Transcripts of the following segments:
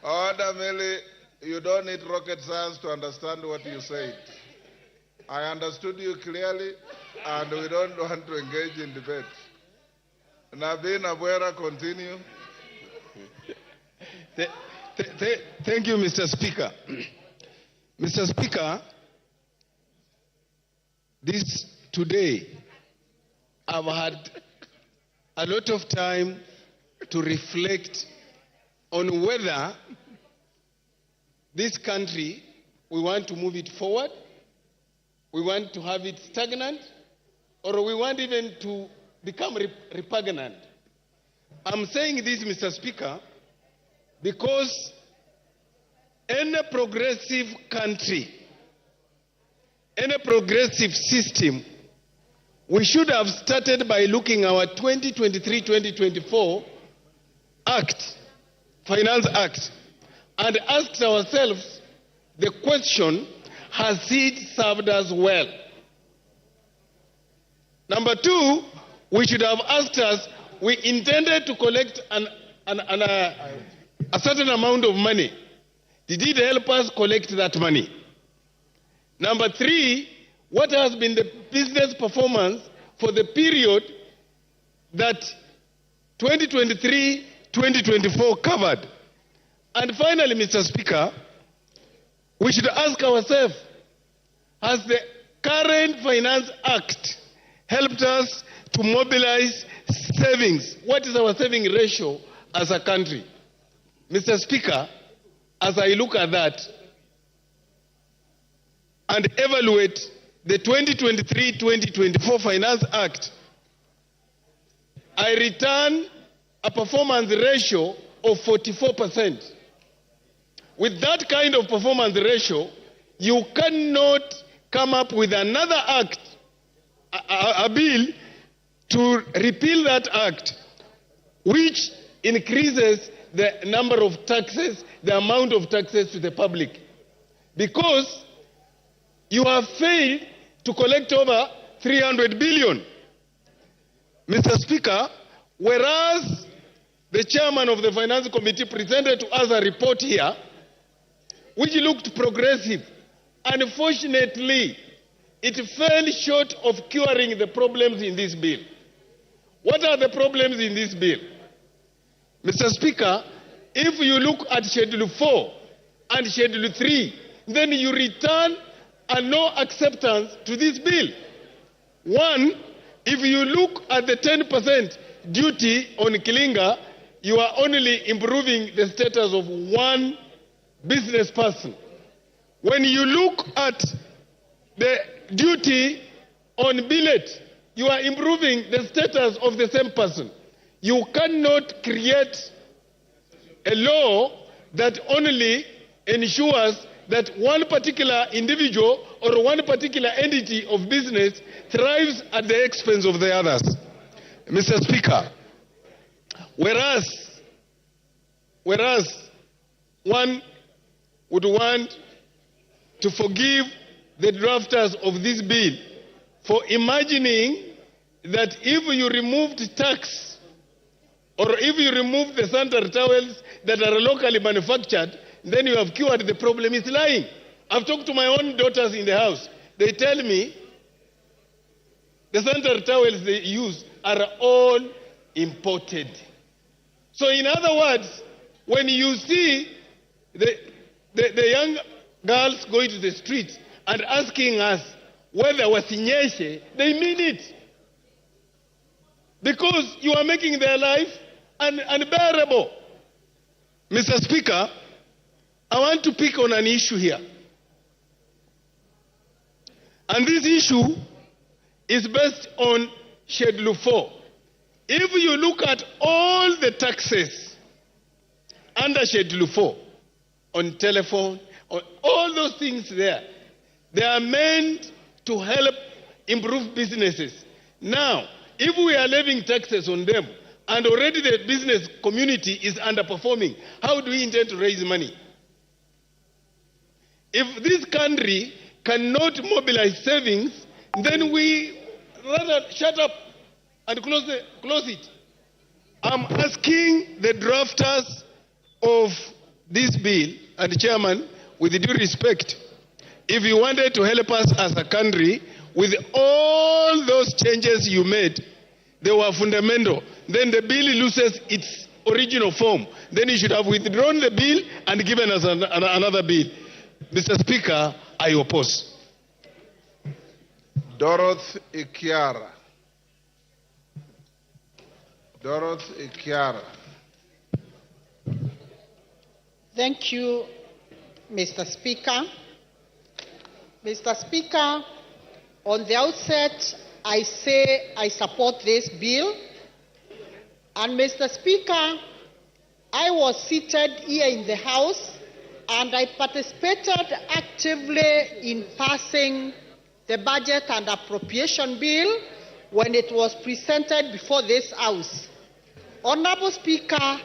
Order, Millie. You don't need rocket science to understand what you said. I understood you clearly, and we don't want to engage in debate. Nabin Abuera, continue. Thank you, Mr. Speaker. Mr. Speaker, today, I've had a lot of time to reflect on whether this country, we want to move it forward, we want to have it stagnant, or we want even to become repugnant. I'm saying this, Mr. Speaker, because any progressive country, any progressive system, we should have started by looking at our 2023-2024 Act, Finance Act, and asked ourselves the question, has it served us well? Number two, we should have asked us, we intended to collect a certain amount of money. Did it help us collect that money? Number three, what has been the business performance for the period that 2023-2024 covered? And finally, Mr. Speaker, we should ask ourselves, has the current Finance Act helped us to mobilize savings? What is our saving ratio as a country? Mr. Speaker, as I look at that and evaluate the 2023-2024 Finance Act, I return a performance ratio of 44%. With that kind of performance ratio, you cannot come up with another act, a bill, to repeal that act, which increases the number of taxes, the amount of taxes to the public. Because you have failed to collect over 300 billion. Mr. Speaker, whereas the chairman of the Finance Committee presented to us a report here, which looked progressive, unfortunately, it fell short of curing the problems in this bill. What are the problems in this bill? Mr. Speaker, if you look at Schedule 4 and Schedule 3, then you return a no acceptance to this bill. One, if you look at the 10% duty on Kilinga, you are only improving the status of one business person. When you look at the duty on billet, you are improving the status of the same person. You cannot create a law that only ensures that one particular individual or one particular entity of business thrives at the expense of the others. Mr. Speaker, whereas one would want to forgive the drafters of this bill for imagining that if you removed tax or if you remove the sanitary towels that are locally manufactured, then you have cured the problem, is lying. I've talked to my own daughters in the house. They tell me the sanitary towels they use are all imported. So in other words, when you see the young girls going to the streets and asking us whether wasinyeshe, they mean it. Because you are making their life unbearable. Mr. Speaker, I want to pick on an issue here. And this issue is based on Schedule 4. If you look at all the taxes under Schedule 4, on telephone, on all those things there, they are meant to help improve businesses. Now, if we are levying taxes on them, and already the business community is underperforming, how do we intend to raise money? If this country cannot mobilize savings, then we rather shut up and close it. I'm asking the drafters of this bill, and Chairman, with due respect, if you wanted to help us as a country with all those changes you made, they were fundamental, then the bill loses its original form. Then you should have withdrawn the bill and given us another bill. Mr. Speaker, I oppose. Dorothy Ikiara. Dorothy Ikiara. Thank you, Mr. Speaker. Mr. Speaker, on the outset, I say I support this bill. And Mr. Speaker, I was seated here in the House and I participated actively in passing the budget and appropriation bill when it was presented before this House. Honorable Speaker,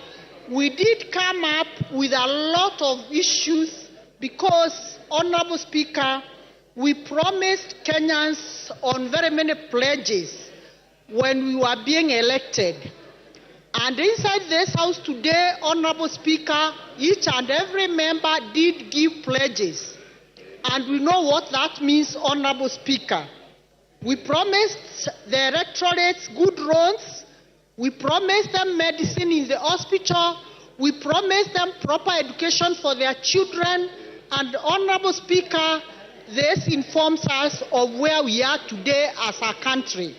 we did come up with a lot of issues because, Honorable Speaker, we promised Kenyans on very many pledges when we were being elected. And inside this House today, Honorable Speaker, each and every member did give pledges. And we know what that means, Honorable Speaker. We promised the electorates good roads. We promised them medicine in the hospital. We promised them proper education for their children. And Honorable Speaker, this informs us of where we are today as a country.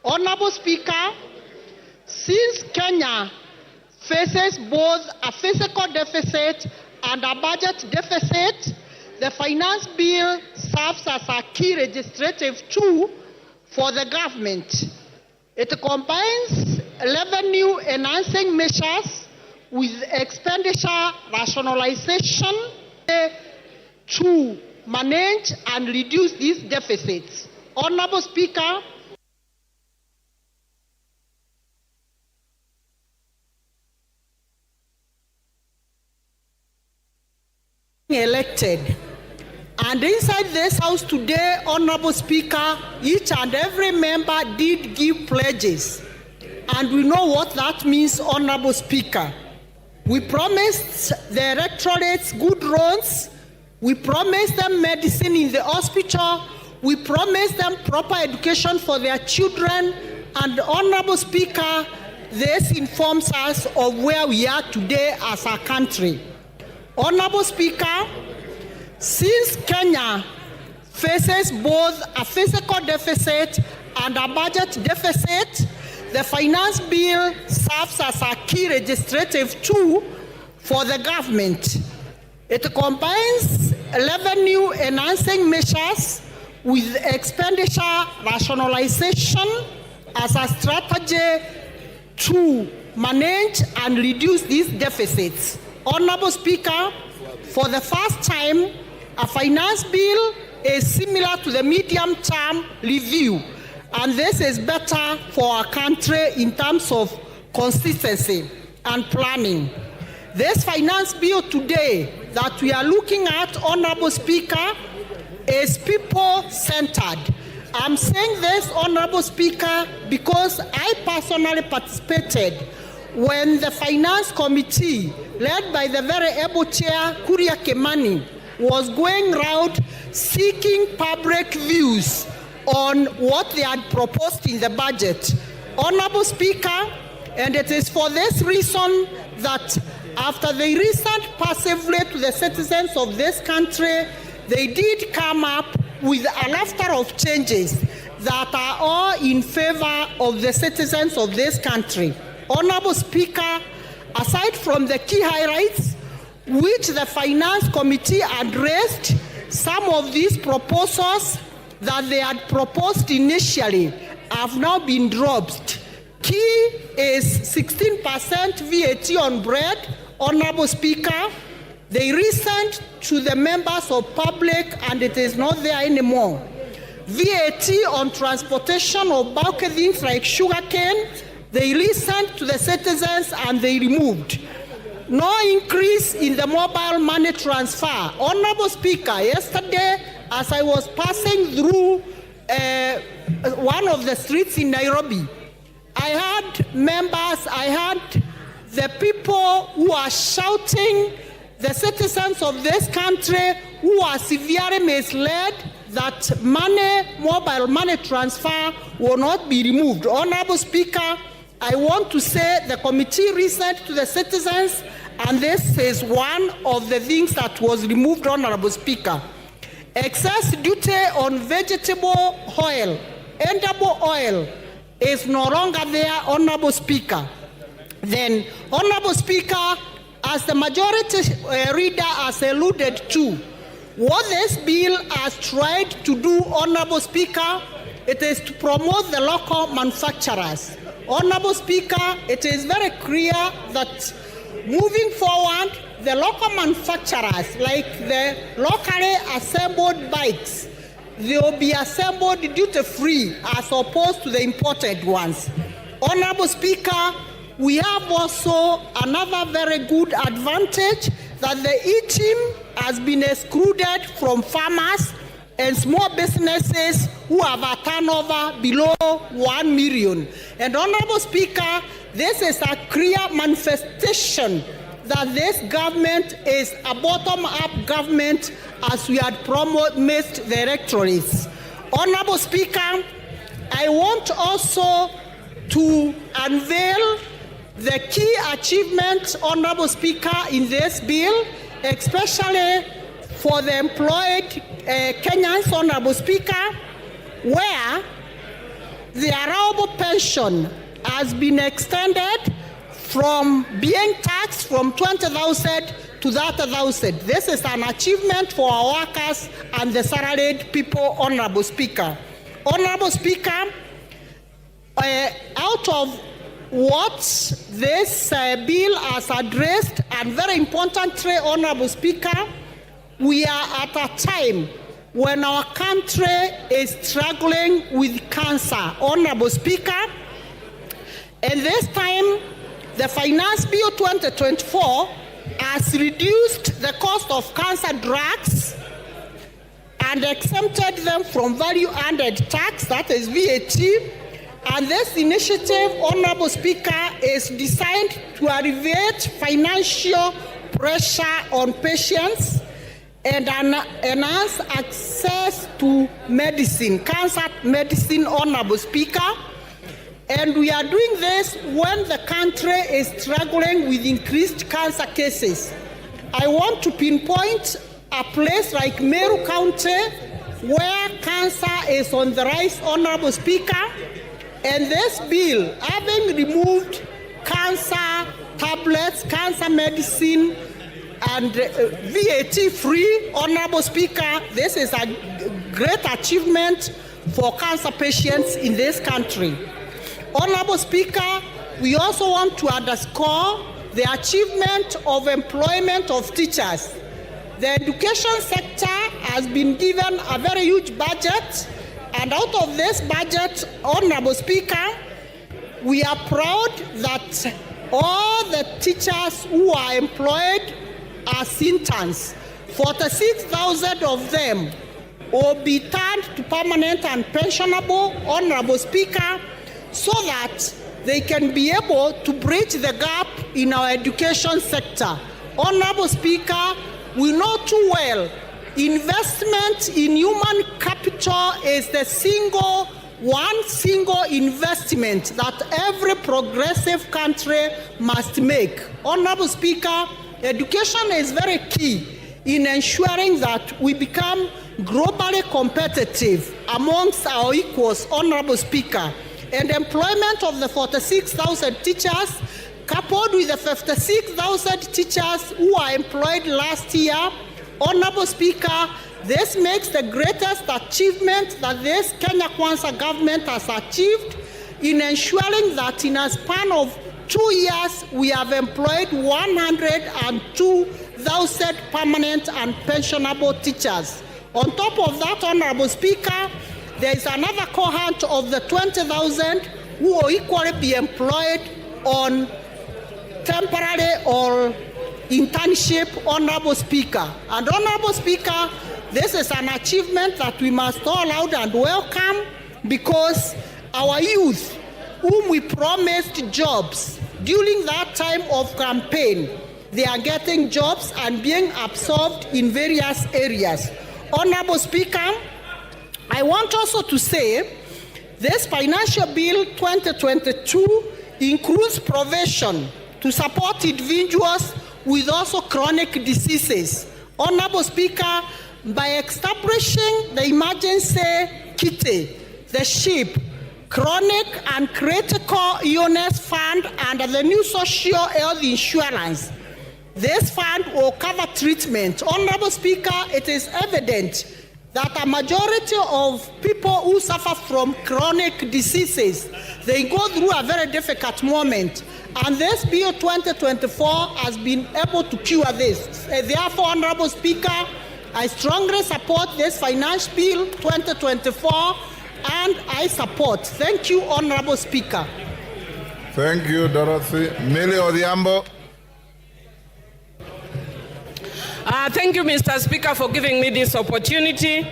Honorable Speaker, since Kenya faces both a fiscal deficit and a budget deficit, the finance bill serves as a key legislative tool for the government. It combines revenue enhancing measures with expenditure rationalization to manage and reduce these deficits. Honorable Speaker, elected. And inside this House today, Honorable Speaker, each and every member did give pledges. And we know what that means, Honorable Speaker. We promised the electorates good roads. We promised them medicine in the hospital. We promised them proper education for their children. And Honorable Speaker, this informs us of where we are today as a country. Honorable Speaker, since Kenya faces both a fiscal deficit and a budget deficit, the finance bill serves as a key legislative tool for the government. It combines revenue enhancing measures with expenditure rationalization as a strategy to manage and reduce these deficits. Honorable Speaker, for the first time, a finance bill is similar to the medium-term review, and this is better for our country in terms of consistency and planning. This finance bill today that we are looking at, Honorable Speaker, is people-centered. I'm saying this, Honorable Speaker, because I personally participated when the Finance Committee, led by the very able Chair, Kuria Kimani, was going around seeking public views on what they had proposed in the budget. Honorable Speaker, and it is for this reason that after they listened passively to the citizens of this country, they did come up with a raft of changes that are all in favor of the citizens of this country. Honorable Speaker, aside from the key highlights which the Finance Committee addressed, some of these proposals that they had proposed initially have now been dropped. Key is 16% VAT on bread. Honorable Speaker, they listened to the members of public and it is not there anymore. VAT on transportation of bulky things like sugarcane, they listened to the citizens and they removed. No increase in the mobile money transfer. Honorable Speaker, yesterday as I was passing through one of the streets in Nairobi, I had members, I had the people who are shouting the citizens of this country who are severely misled that mobile money transfer will not be removed. Honorable Speaker, I want to say the committee listened to the citizens, and this is one of the things that was removed, Honorable Speaker. Excess duty on vegetable oil, edible oil, is no longer there, Honorable Speaker. Then, Honorable Speaker, as the majority leader has alluded to, what this bill has tried to do, Honorable Speaker, it is to promote the local manufacturers. Honorable Speaker, it is very clear that moving forward, the local manufacturers, like the locally assembled bikes, they will be assembled duty-free as opposed to the imported ones. Honorable Speaker, we have also another very good advantage that the E-team has been excluded from farmers and small businesses who have a turnover below 1 million. And Honorable Speaker, this is a clear manifestation that this government is a bottom-up government as we had promised the electorates. Honorable Speaker, I want also to unveil the key achievements, Honorable Speaker, in this bill, especially for the employed Kenyans, Honorable Speaker, where the allowable pension has been extended from being taxed from 20,000 to 30,000. This is an achievement for our workers and the salaried people, Honorable Speaker. Honorable Speaker, out of what this bill has addressed, and very importantly, Honorable Speaker, we are at a time when our country is struggling with cancer, Honorable Speaker. And this time, the Finance Bill 2024 has reduced the cost of cancer drugs and exempted them from value-added tax, that is VAT. And this initiative, Honorable Speaker, is designed to alleviate financial pressure on patients and enhance access to medicine, cancer medicine, Honorable Speaker. And we are doing this when the country is struggling with increased cancer cases. I want to pinpoint a place like Meru County where cancer is on the rise, Honorable Speaker. And this bill, having removed cancer tablets, cancer medicine, and VAT-free, Honorable Speaker, this is a great achievement for cancer patients in this country. Honorable Speaker, we also want to underscore the achievement of employment of teachers. The education sector has been given a very huge budget, and out of this budget, Honorable Speaker, we are proud that all the teachers who are employed as interns, 46,000 of them will be turned to permanent and pensionable, Honorable Speaker, so that they can be able to bridge the gap in our education sector. Honorable Speaker, we know too well investment in human capital is the one single investment that every progressive country must make. Honorable Speaker, education is very key in ensuring that we become globally competitive amongst our equals, Honorable Speaker. And employment of the 46,000 teachers, coupled with the 56,000 teachers who are employed last year, Honorable Speaker, this makes the greatest achievement that this Kenya Kwanza government has achieved in ensuring that in a span of 2 years, we have employed 102,000 permanent and pensionable teachers. On top of that, Honorable Speaker, there is another cohort of the 20,000 who will equally be employed on temporary or internship, Honorable Speaker. And Honorable Speaker, this is an achievement that we must all out and welcome, because our youth, whom we promised jobs during that time of campaign, they are getting jobs and being absorbed in various areas. Honorable Speaker, I want also to say this Financial Bill 2022 includes provision to support individuals with also chronic diseases. Honorable Speaker, by establishing the emergency kitty, the SHIP, Chronic and Critical Illness Fund under the new Social Health Insurance, this fund will cover treatment. Honorable Speaker, it is evident that a majority of people who suffer from chronic diseases, they go through a very difficult moment. And this Bill 2024 has been able to cure this. Therefore, Honorable Speaker, I strongly support this Finance Bill 2024 and I support. Thank you, Honorable Speaker. Thank you, Dorothy. Millie Odhiambo. Thank you, Mr. Speaker, for giving me this opportunity.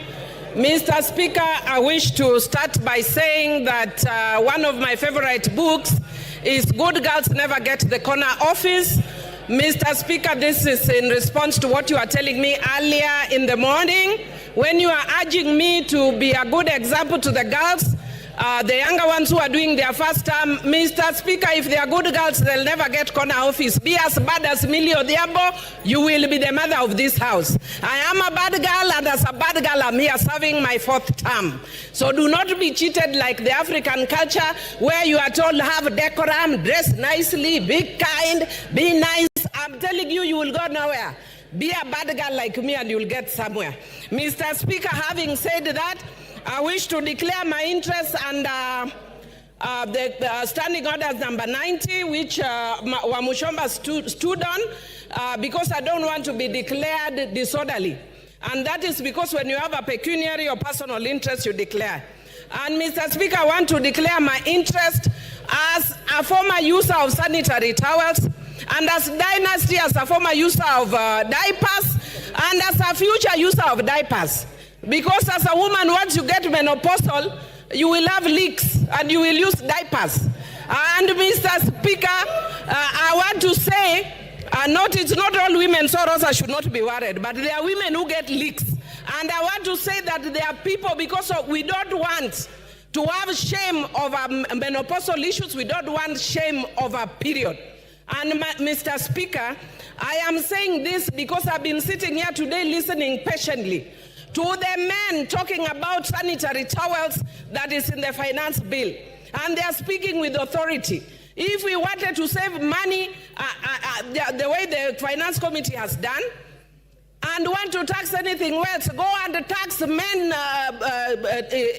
Mr. Speaker, I wish to start by saying that one of my favorite books is Good Girls Never Get the Corner Office. Mr. Speaker, this is in response to what you are telling me earlier in the morning when you are urging me to be a good example to the girls, the younger ones who are doing their first term. Mr. Speaker, if they are good girls, they'll never get corner office. Be as bad as Millie Odhiambo, you will be the mother of this house. I am a bad girl, and as a bad girl, I'm here serving my 4th term. So do not be cheated like the African culture where you are told have decorum, dress nicely, be kind, be nice. I'm telling you, you will go nowhere. Be a bad girl like me and you'll get somewhere. Mr. Speaker, having said that, I wish to declare my interest under the standing orders number 90, which Wamuchomba stood on, because I don't want to be declared disorderly. And that is because when you have a pecuniary or personal interest, you declare. And Mr. Speaker, I want to declare my interest as a former user of sanitary towels, and as Dynasty as a former user of diapers, and as a future user of diapers. Because as a woman, once you get menopausal, you will have leaks and you will use diapers. And Mr. Speaker, I want to say, it's not all women, so Rosa should not be worried, but there are women who get leaks. And I want to say that there are people, because we don't want to have shame over menopausal issues, we don't want shame over period. And Mr. Speaker, I am saying this because I've been sitting here today listening patiently to the men talking about sanitary towels that is in the finance bill. And they are speaking with authority. If we wanted to save money the way the finance committee has done, and want to tax anything else, go and tax men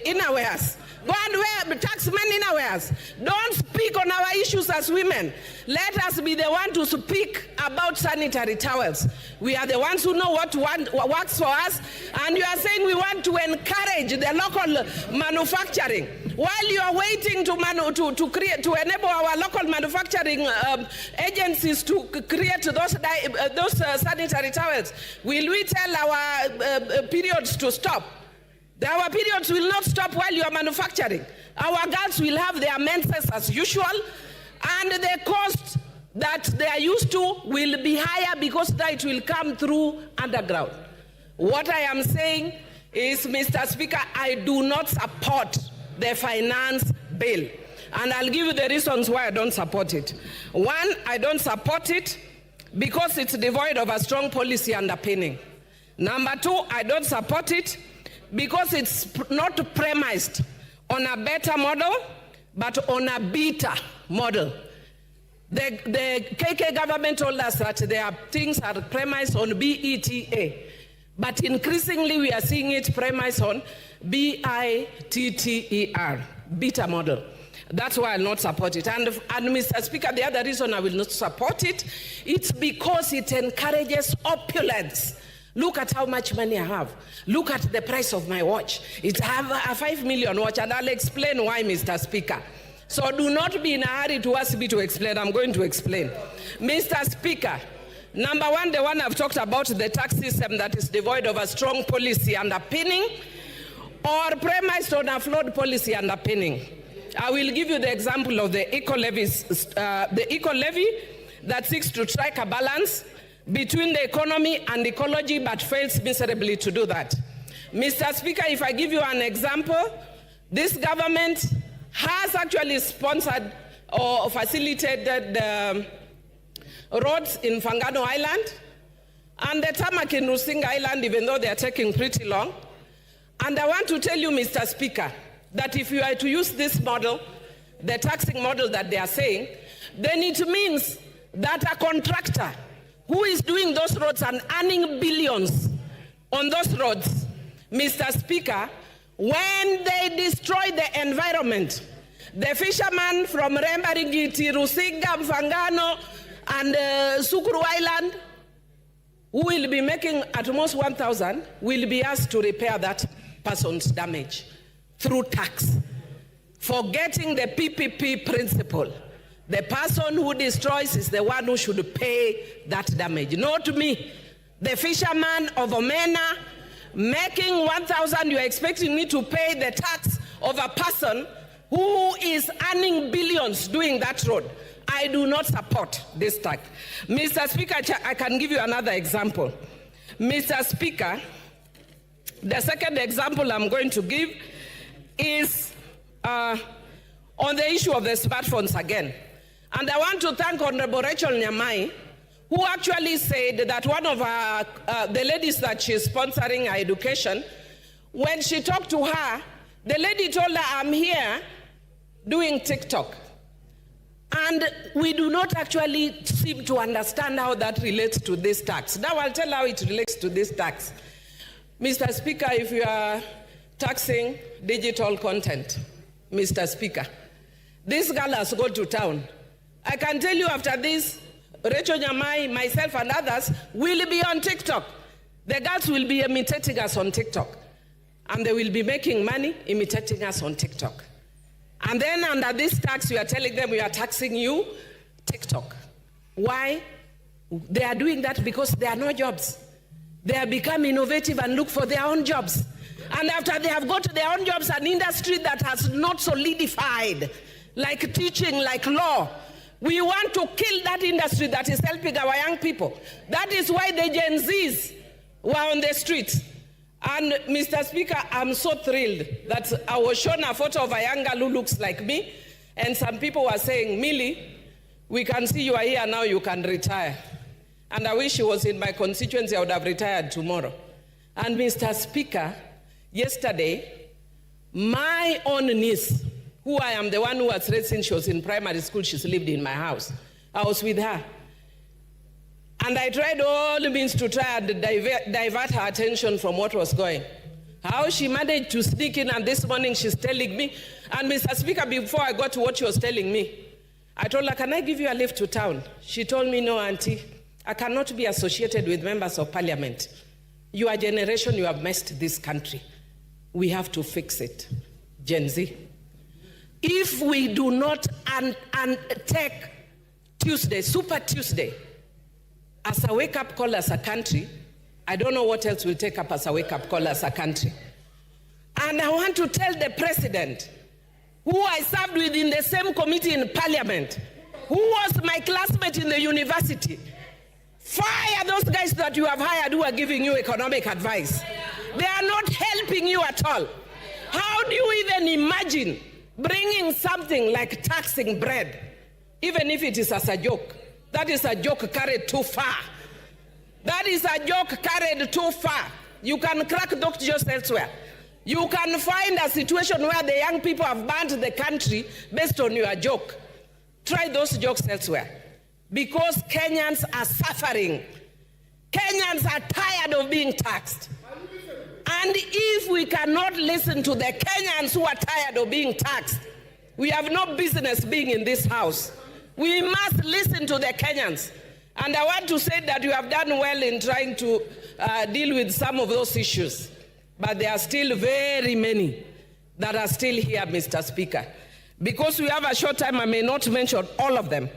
innerwears. Go and tax men innerwears. Don't speak on our issues as women. Let us be the one to speak about sanitary towels. We are the ones who know what works for us, and you are saying we want to encourage the local manufacturing. While you are waiting to enable our local manufacturing agencies to create those sanitary towels, will we tell our periods to stop? Our periods will not stop while you are manufacturing. Our girls will have their menses as usual, and the cost that they are used to will be higher because that will come through underground. What I am saying is, Mr. Speaker, I do not support the finance bill. And I'll give you the reasons why I don't support it. One, I don't support it because it's devoid of a strong policy underpinning. Number two, I don't support it because it's not premised on a better model, but on a beta model. The KK government told us that their things are premised on BETA, but increasingly we are seeing it premised on BITTER, beta model. That's why I'll not support it. And Mr. Speaker, the other reason I will not support it, it's because it encourages opulence. Look at how much money I have. Look at the price of my watch. It's have a 5 million watch, and I'll explain why, Mr. Speaker. So do not be in a hurry to ask me to explain. I'm going to explain. Mr. Speaker, number one, the one I've talked about, the tax system that is devoid of a strong policy underpinning or premised on a flawed policy underpinning. I will give you the example of the eco levy that seeks to strike a balance between the economy and ecology, but fails miserably to do that. Mr. Speaker, if I give you an example, this government has actually sponsored or facilitated roads in Fangano Island and the tarmac in Rusinga Island, even though they are taking pretty long. And I want to tell you, Mr. Speaker, that if you are to use this model, the taxing model that they are saying, then it means that a contractor who is doing those roads and earning billions on those roads, Mr. Speaker, when they destroy the environment, the fishermen from Rembaringiti, Rusinga, Mfangano, and Sukuru Island, who will be making at most 1,000, will be asked to repair that person's damage through tax, forgetting the PPP principle. The person who destroys is the one who should pay that damage, not me. The fisherman of Omena making 1,000, you're expecting me to pay the tax of a person who is earning billions doing that road. I do not support this tax. Mr. Speaker, I can give you another example. Mr. Speaker, the second example I'm going to give is on the issue of the smartphones again. And I want to thank Honorable Rachel Nyamai, who actually said that one of the ladies that she's sponsoring her education, when she talked to her, the lady told her, I'm here doing TikTok. And we do not actually seem to understand how that relates to this tax. Now I'll tell how it relates to this tax. Mr. Speaker, if you are taxing digital content, Mr. Speaker, this girl has gone to town. I can tell you after this, Rachel Nyamai, myself and others will be on TikTok. The girls will be imitating us on TikTok. And they will be making money imitating us on TikTok. And then under this tax, we are telling them we are taxing you, TikTok. Why? They are doing that because there are no jobs. They have become innovative and look for their own jobs. And after they have got their own jobs, an industry that has not solidified, like teaching, like law, we want to kill that industry that is helping our young people. That is why the Gen Zs were on the streets. And Mr. Speaker, I'm so thrilled that I was shown a photo of a young girl who looks like me, and some people were saying, Millie, we can see you are here now, you can retire. And I wish she was in my constituency, I would have retired tomorrow. And Mr. Speaker, yesterday, my own niece, who I am the one who was raised since she was in primary school, she's lived in my house. I was with her. And I tried all means to try and divert her attention from what was going. How she managed to sneak in, and this morning she's telling me, and Mr. Speaker, before I got to what she was telling me, I told her, can I give you a lift to town? She told me, no, auntie, I cannot be associated with members of parliament. Your generation, you have messed this country. We have to fix it. Gen Z. If we do not take Tuesday, Super Tuesday, as a wake-up call as a country, I don't know what else will take up as a wake-up call as a country. And I want to tell the president, who I served with in the same committee in parliament, who was my classmate in the university, fire those guys that you have hired who are giving you economic advice. They are not helping you at all. How do you even imagine bringing something like taxing bread, even if it is as a joke? That is a joke carried too far. That is a joke carried too far. You can crack jokes elsewhere. You can find a situation where the young people have banned the country based on your joke. Try those jokes elsewhere. Because Kenyans are suffering. Kenyans are tired of being taxed. And if we cannot listen to the Kenyans who are tired of being taxed, we have no business being in this house. We must listen to the Kenyans. And I want to say that you have done well in trying to deal with some of those issues. But there are still very many that are still here, Mr. Speaker. Because we have a short time, I may not mention all of them.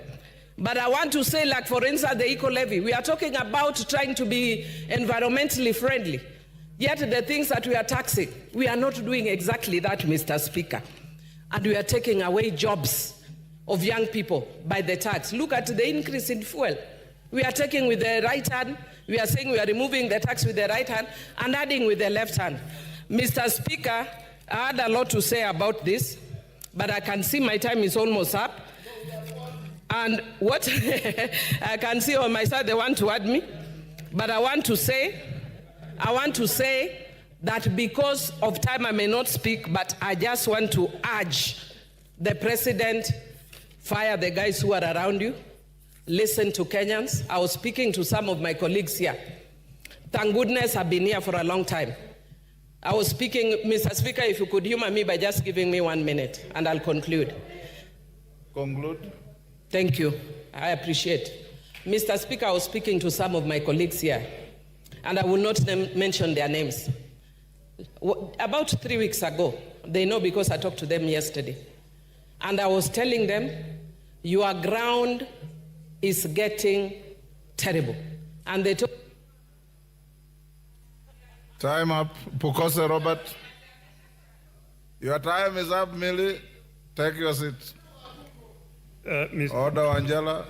But I want to say, like, for instance, the eco-levy. We are talking about trying to be environmentally friendly. Yet the things that we are taxing, we are not doing exactly that, Mr. Speaker. And we are taking away jobs of young people by the tax. Look at the increase in fuel. We are taking with the right hand. We are saying we are removing the tax with the right hand and adding with the left hand. Mr. Speaker, I had a lot to say about this, but I can see my time is almost up. And what I can see on my side, they want to add me. But I want to say that because of time I may not speak, but I just want to urge the President, fire the guys who are around you, listen to Kenyans. I was speaking to some of my colleagues here. Thank goodness I've been here for a long time. I was speaking, Mr. Speaker, if you could humor me by just giving me 1 minute, and I'll conclude. Conclude. Thank you. I appreciate. Mr. Speaker, I was speaking to some of my colleagues here, and I will not mention their names. About 3 weeks ago, they know because I talked to them yesterday, and I was telling them, your ground is getting terrible. And they told Time up. Pukose Robert. Your time is up, Millie. Take your seat. Order, Angela.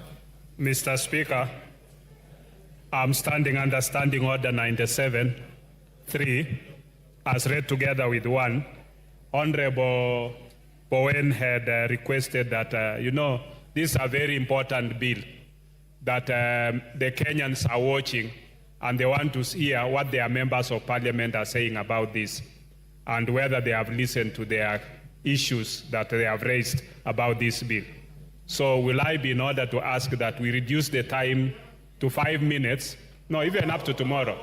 Mr. Speaker, I'm standing under Standing Order 97-3, as read together with 1. Honorable Bowen had requested that, this is a very important bill that the Kenyans are watching, and they want to hear what their members of parliament are saying about this and whether they have listened to their issues that they have raised about this bill. So will I be in order to ask that we reduce the time to 5 minutes, no, even up to tomorrow,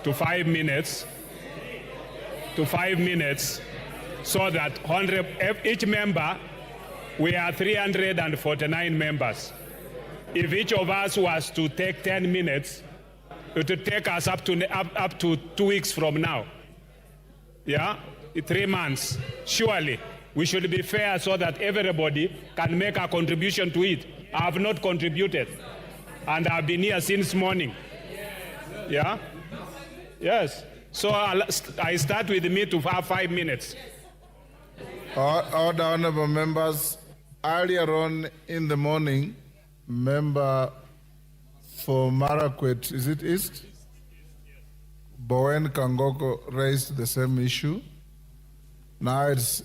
to 5 minutes, so that each member, we are 349 members. If each of us was to take 10 minutes, it would take us up to 2 weeks from now. Yeah, 3 months. Surely we should be fair so that everybody can make a contribution to it. I have not contributed, and I've been here since morning. Yeah? Yes. So I start with me to have 5 minutes. Order, honorable members. Earlier on in the morning, member for Marakwet, is it East? Bowen Kangoko raised the same issue. Now it's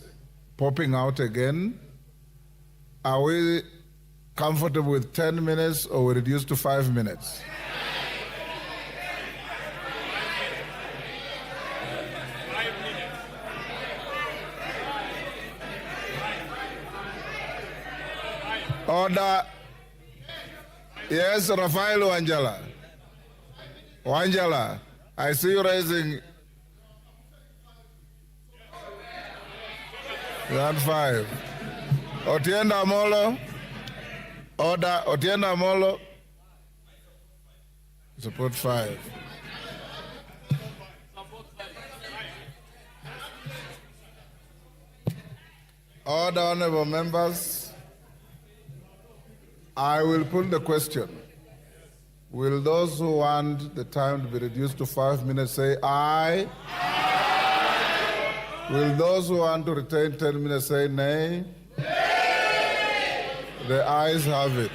popping out again. Are we comfortable with 10 minutes or we reduce to 5 minutes? Order. Yes, Rafael Wanjala. Wanjala, I see you raising. Round 5. Otienda Amolo. Order. Otienda Amolo. Support 5. Order, honorable members. I will put the question. Will those who want the time to be reduced to 5 minutes say aye? Aye. Will those who want to retain 10 minutes say nay? Nay. The ayes have it.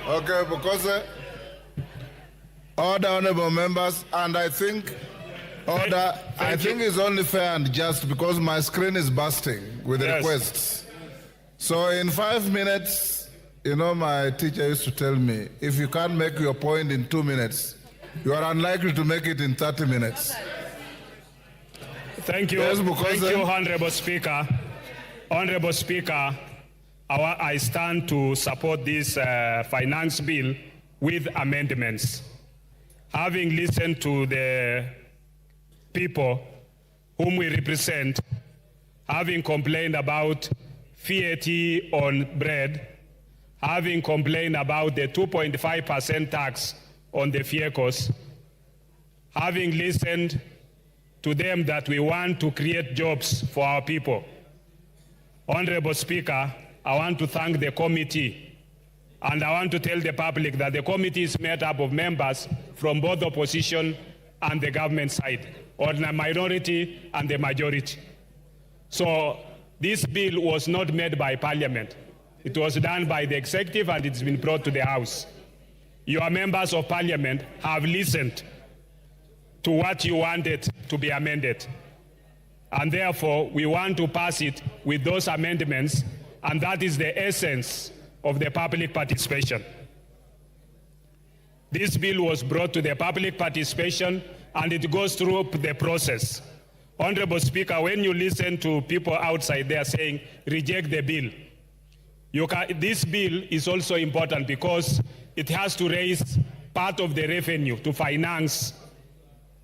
Okay, because order, honorable members, and I think order. I think it's only fair and just because my screen is bursting with requests. So in 5 minutes, my teacher used to tell me, if you can't make your point in 2 minutes, you are unlikely to make it in 30 minutes. Thank you. Yes, thank you, Honorable Speaker. Honorable Speaker, I stand to support this finance bill with amendments. Having listened to the people whom we represent, having complained about VAT on bread, having complained about the 2.5% tax on the vehicles, having listened to them that we want to create jobs for our people. Honorable Speaker, I want to thank the committee, and I want to tell the public that the committee is made up of members from both the opposition and the government side, or the minority and the majority. So this bill was not made by Parliament. It was done by the executive and it's been brought to the House. Your members of parliament have listened to what you wanted to be amended. And therefore, we want to pass it with those amendments, and that is the essence of the public participation. This bill was brought to the public participation, and it goes through the process. Honorable Speaker, when you listen to people outside there saying, reject the bill, this bill is also important because it has to raise part of the revenue to finance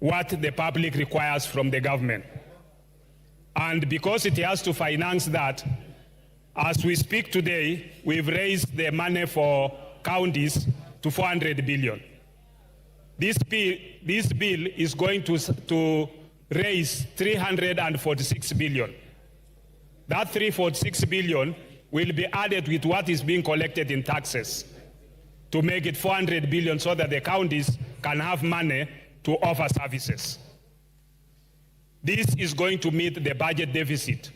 what the public requires from the government. And because it has to finance that, as we speak today, we've raised the money for counties to 400 billion. This bill is going to raise 346 billion. That 346 billion will be added with what is being collected in taxes to make it 400 billion so that the counties can have money to offer services. This is going to meet the budget deficit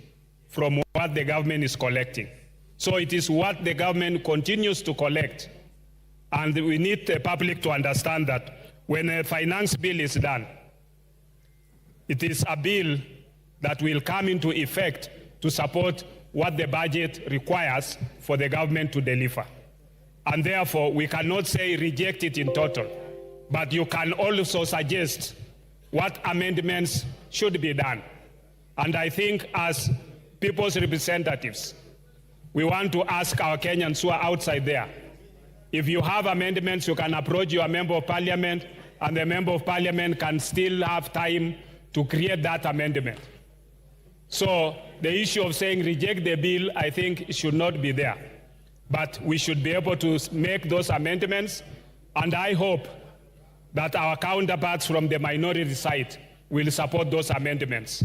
from what the government is collecting. So it is what the government continues to collect. And we need the public to understand that when a finance bill is done, it is a bill that will come into effect to support what the budget requires for the government to deliver. And therefore, we cannot say reject it in total, but you can also suggest what amendments should be done. And I think as people's representatives, we want to ask our Kenyans who are outside there, if you have amendments, you can approach your member of parliament, and the member of parliament can still have time to create that amendment. So the issue of saying reject the bill, I think should not be there. But we should be able to make those amendments, and I hope that our counterparts from the minority side will support those amendments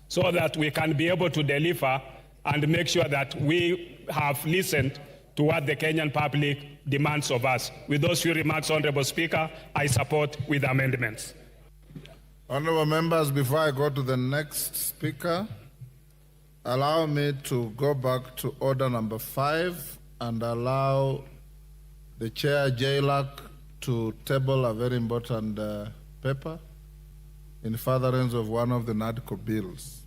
so that we can be able to deliver and make sure that we have listened to what the Kenyan public demands of us. With those few remarks, Honorable Speaker, I support with amendments. Honorable members, before I go to the next speaker, allow me to go back to order number 5 and allow the Chair, JLAC, to table a very important paper in furtherance of one of the NADCO bills.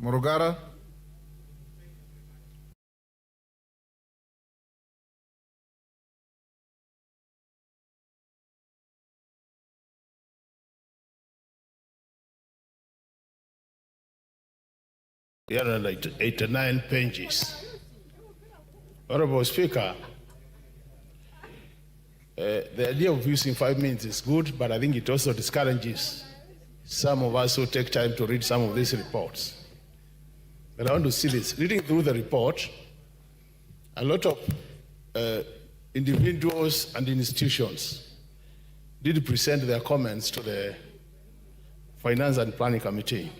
Murugara. There are like 89 pages. Honorable Speaker, the idea of using 5 minutes is good, but I think it also discourages some of us who take time to read some of these reports. But I want to see this. Reading through the report, a lot of individuals and institutions did present their comments to the Finance and Planning Committee.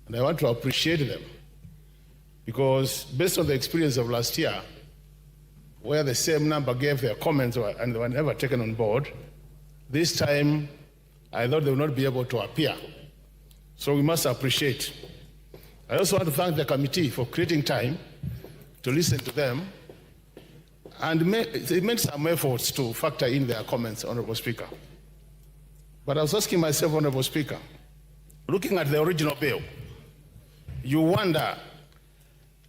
And I want to appreciate them because based on the experience of last year, where the same number gave their comments and they were never taken on board, this time I thought they would not be able to appear. So we must appreciate. I also want to thank the committee for creating time to listen to them, and they made some efforts to factor in their comments, Honorable Speaker. But I was asking myself, Honorable Speaker, looking at the original bill, you wonder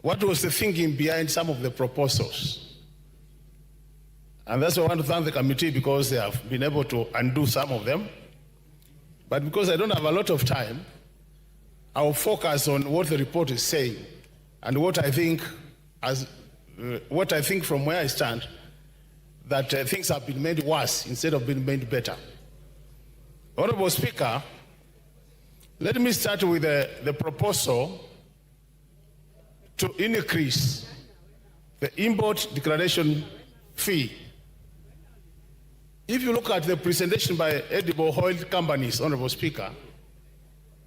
what was the thinking behind some of the proposals. And that's why I want to thank the committee, because they have been able to undo some of them. But because I don't have a lot of time, I'll focus on what the report is saying and what I think from where I stand, that things have been made worse instead of being made better. Honorable Speaker, let me start with the proposal to increase the import declaration fee. If you look at the presentation by edible oil companies, Honorable Speaker,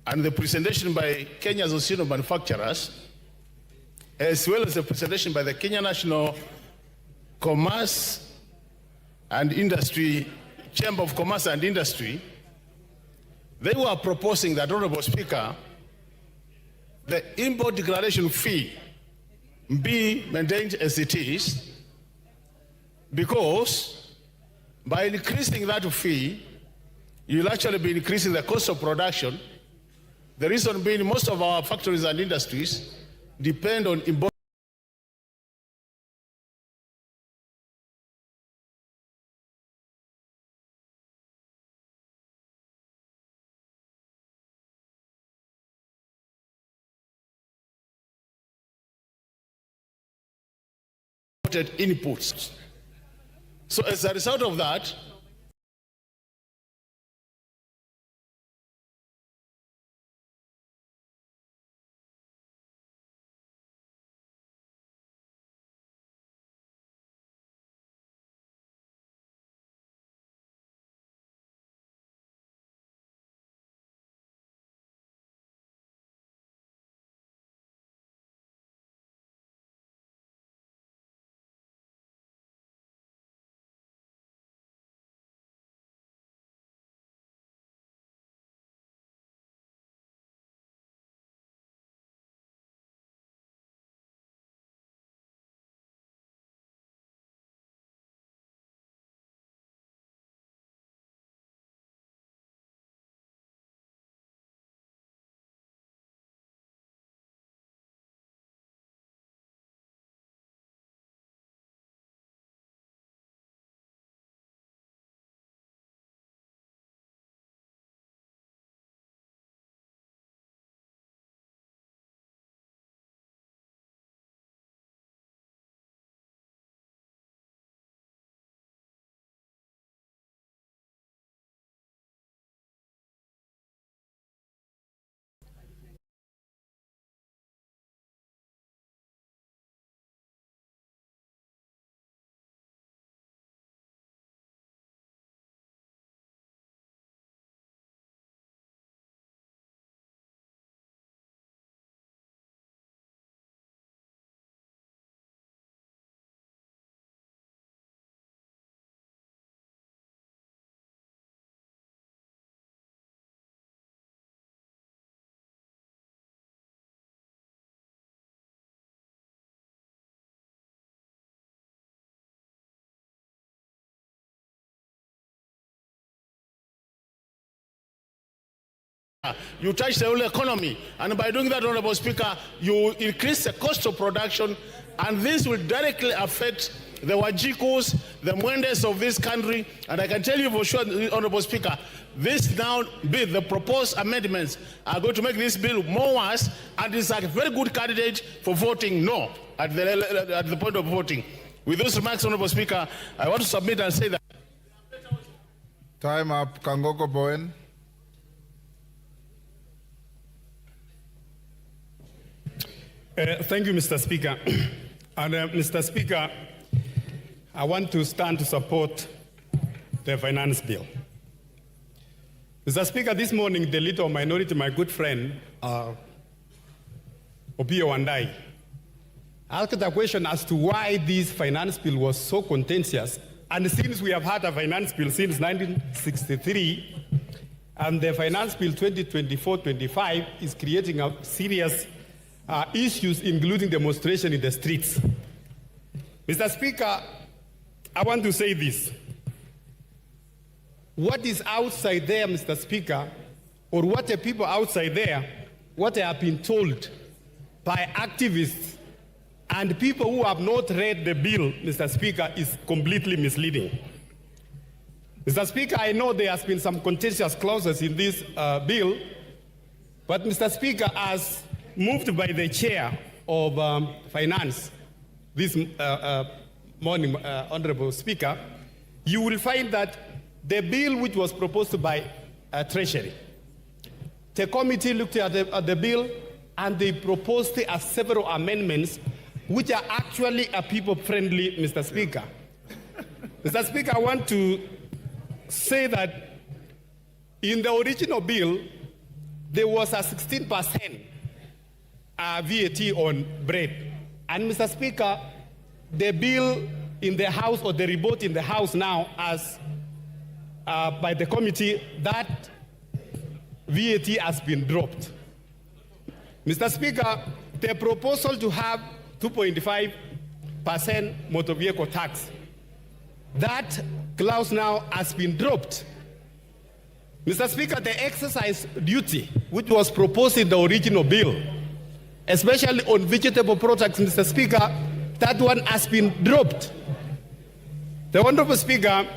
and the presentation by Kenya Association of Manufacturers, as well as the presentation by the Kenya National Commerce and Industry, Chamber of Commerce and Industry, they were proposing that, Honorable Speaker, the import declaration fee be maintained as it is, because by increasing that fee, you'll actually be increasing the cost of production. The reason being, most of our factories and industries depend on imported inputs. So as a result of that, you touch the whole economy, and by doing that, Honorable Speaker, you increase the cost of production, and this will directly affect the Wajikus, the Mwendes of this country. And I can tell you for sure, Honorable Speaker, this now bill, the proposed amendments are going to make this bill more worse, and it's a very good candidate for voting no at the point of voting. With those remarks, Honorable Speaker, I want to submit and say that. Time up, Kangoko Bowen. Thank you, Mr. Speaker. And Mr. Speaker, I want to stand to support the finance bill. Mr. Speaker, this morning the leader of minority, my good friend, Opiyo Wandayi, asked a question as to why this finance bill was so contentious. And since we have had a finance bill since 1963, And the Finance Bill 2024-25 is creating a serious issues, including demonstration in the streets. Mr. Speaker, I want to say this. What is outside there, Mr. Speaker, or what the people outside there, what they have been told by activists and people who have not read the bill, Mr. Speaker, is completely misleading. Mr. Speaker, I know there has been some contentious clauses in this bill, but Mr. Speaker, as moved by the chair of Finance this morning, Honorable Speaker, you will find that the bill which was proposed by Treasury, the committee looked at the bill and they proposed several amendments which are actually people-friendly, Mr. Speaker. Mr. Speaker, I want to say that in the original bill, there was a 16% VAT on bread. And Mr. Speaker, the bill in the House, or the report in the House now, as by the committee, that VAT has been dropped. Mr. Speaker, the proposal to have 2.5% motor vehicle tax, that clause now has been dropped. Mr. Speaker, the exercise duty, which was proposed in the original bill, especially on vegetable products, Mr. Speaker, that one has been dropped. The Honorable Speaker,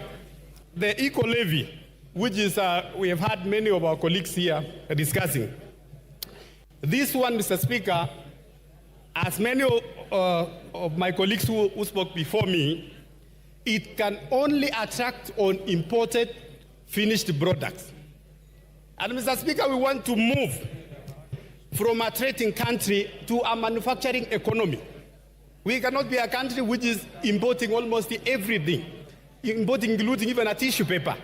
the eco-levy, which is, we have had many of our colleagues here discussing. This one, Mr. Speaker, as many of my colleagues who spoke before me, it can only attract on imported finished products. And Mr. Speaker, we want to move from a trading country to a manufacturing economy. We cannot be a country which is importing almost everything, importing, including even a tissue paper.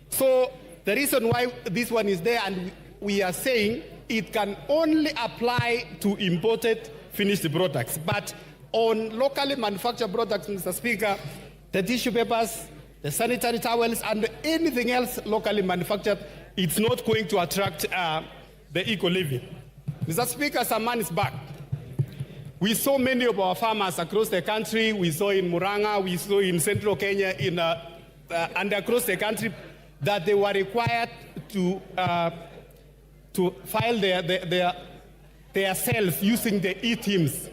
So the reason why this one is there, and we are saying it can only apply to imported finished products. But on locally manufactured products, Mr. Speaker, the tissue papers, the sanitary towels, and anything else locally manufactured, it's not going to attract the eco-levy. Mr. Speaker, some months back, we saw many of our farmers across the country. We saw in Murang'a, we saw in central Kenya, and across the country, that they were required to file their sales using the e-teams.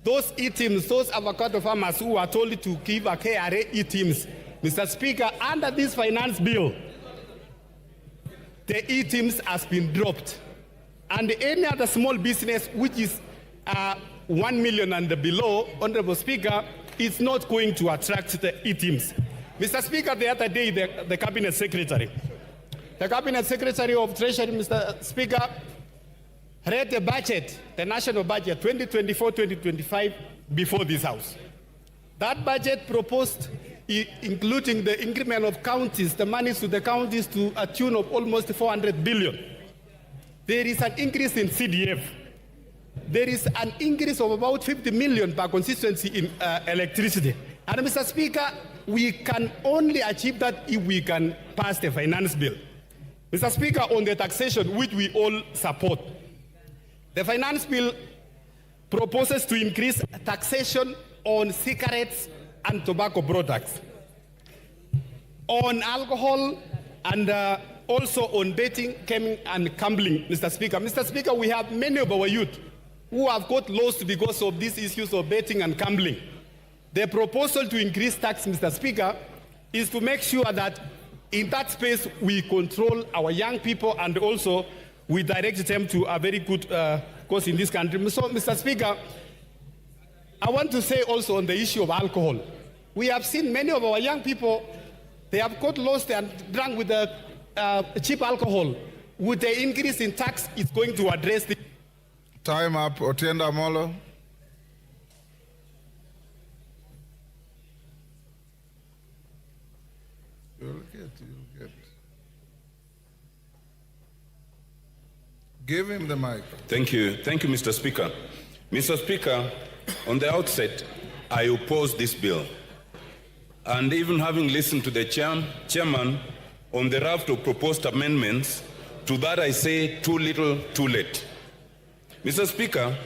Those e-teams, those avocado farmers who were told to give a KRA e-teams, Mr. Speaker, under this finance bill, the e-teams has been dropped. And any other small business which is 1 million and below, Honorable Speaker, is not going to attract the e-teams. Mr. Speaker, the other day, the Cabinet Secretary of Treasury, Mr. Speaker, read the budget, the national budget, 2024-2025, before this House. That budget proposed, including the increment of counties, the monies to the counties to a tune of almost 400 billion. There is an increase in CDF. There is an increase of about 50 million per constituency in electricity. And Mr. Speaker, we can only achieve that if we can pass the finance bill. Mr. Speaker, on the taxation, which we all support, the finance bill proposes to increase taxation on cigarettes and tobacco products, on alcohol, and also on betting, gaming, and gambling, Mr. Speaker. Mr. Speaker, we have many of our youth who have got lost because of these issues of betting and gambling. The proposal to increase tax, Mr. Speaker, is to make sure that in that space we control our young people, and also we direct them to a very good cause in this country. So, Mr. Speaker, I want to say also on the issue of alcohol. We have seen many of our young people, they have got lost and drunk with the cheap alcohol. With the increase in tax, it's going to address the... Time up, Otienda Amolo. You'll get. Give him the mic. Thank you, Mr. Speaker. Mr. Speaker, on the outset, I oppose this bill. And even having listened to the chairman on the raft of proposed amendments, to that I say too little, too late. Mr. Speaker,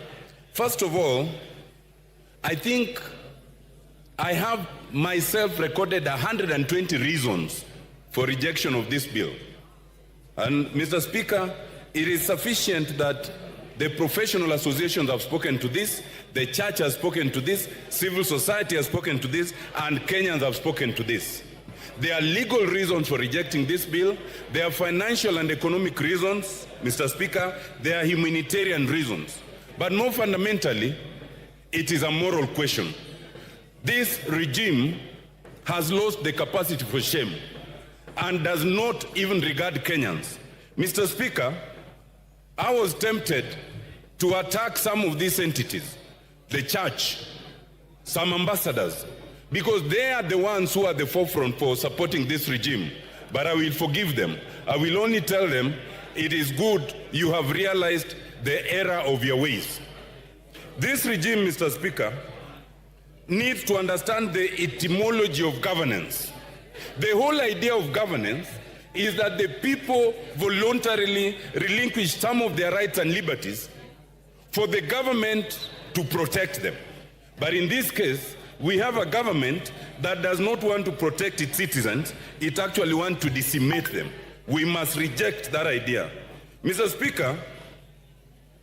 first of all, I think I have myself recorded 120 reasons for rejection of this bill. And Mr. Speaker, it is sufficient that the professional associations have spoken to this, the church has spoken to this, civil society has spoken to this, and Kenyans have spoken to this. There are legal reasons for rejecting this bill. There are financial and economic reasons, Mr. Speaker. There are humanitarian reasons. But more fundamentally, it is a moral question. This regime has lost the capacity for shame and does not even regard Kenyans. Mr. Speaker, I was tempted to attack some of these entities, the church, some ambassadors, because they are the ones who are at the forefront for supporting this regime. But I will forgive them. I will only tell them it is good you have realized the error of your ways. This regime, Mr. Speaker, needs to understand the etymology of governance. The whole idea of governance is that the people voluntarily relinquish some of their rights and liberties for the government to protect them. But in this case, we have a government that does not want to protect its citizens, it actually wants to decimate them. We must reject that idea. Mr. Speaker,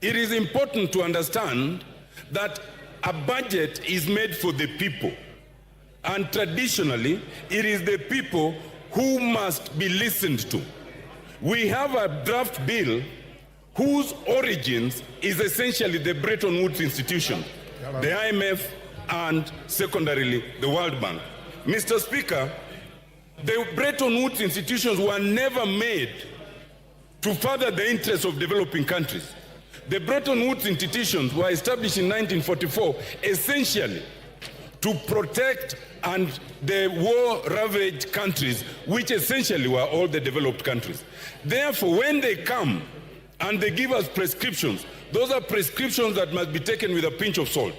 it is important to understand that a budget is made for the people. And traditionally, it is the people who must be listened to. We have a draft bill whose origins is essentially the Bretton Woods institution, the IMF, and secondarily, the World Bank. Mr. Speaker, the Bretton Woods institutions were never made to further the interests of developing countries. The Bretton Woods institutions were established in 1944 essentially to protect and the war-ravaged countries, which essentially were all the developed countries. Therefore, when they come and they give us prescriptions, those are prescriptions that must be taken with a pinch of salt.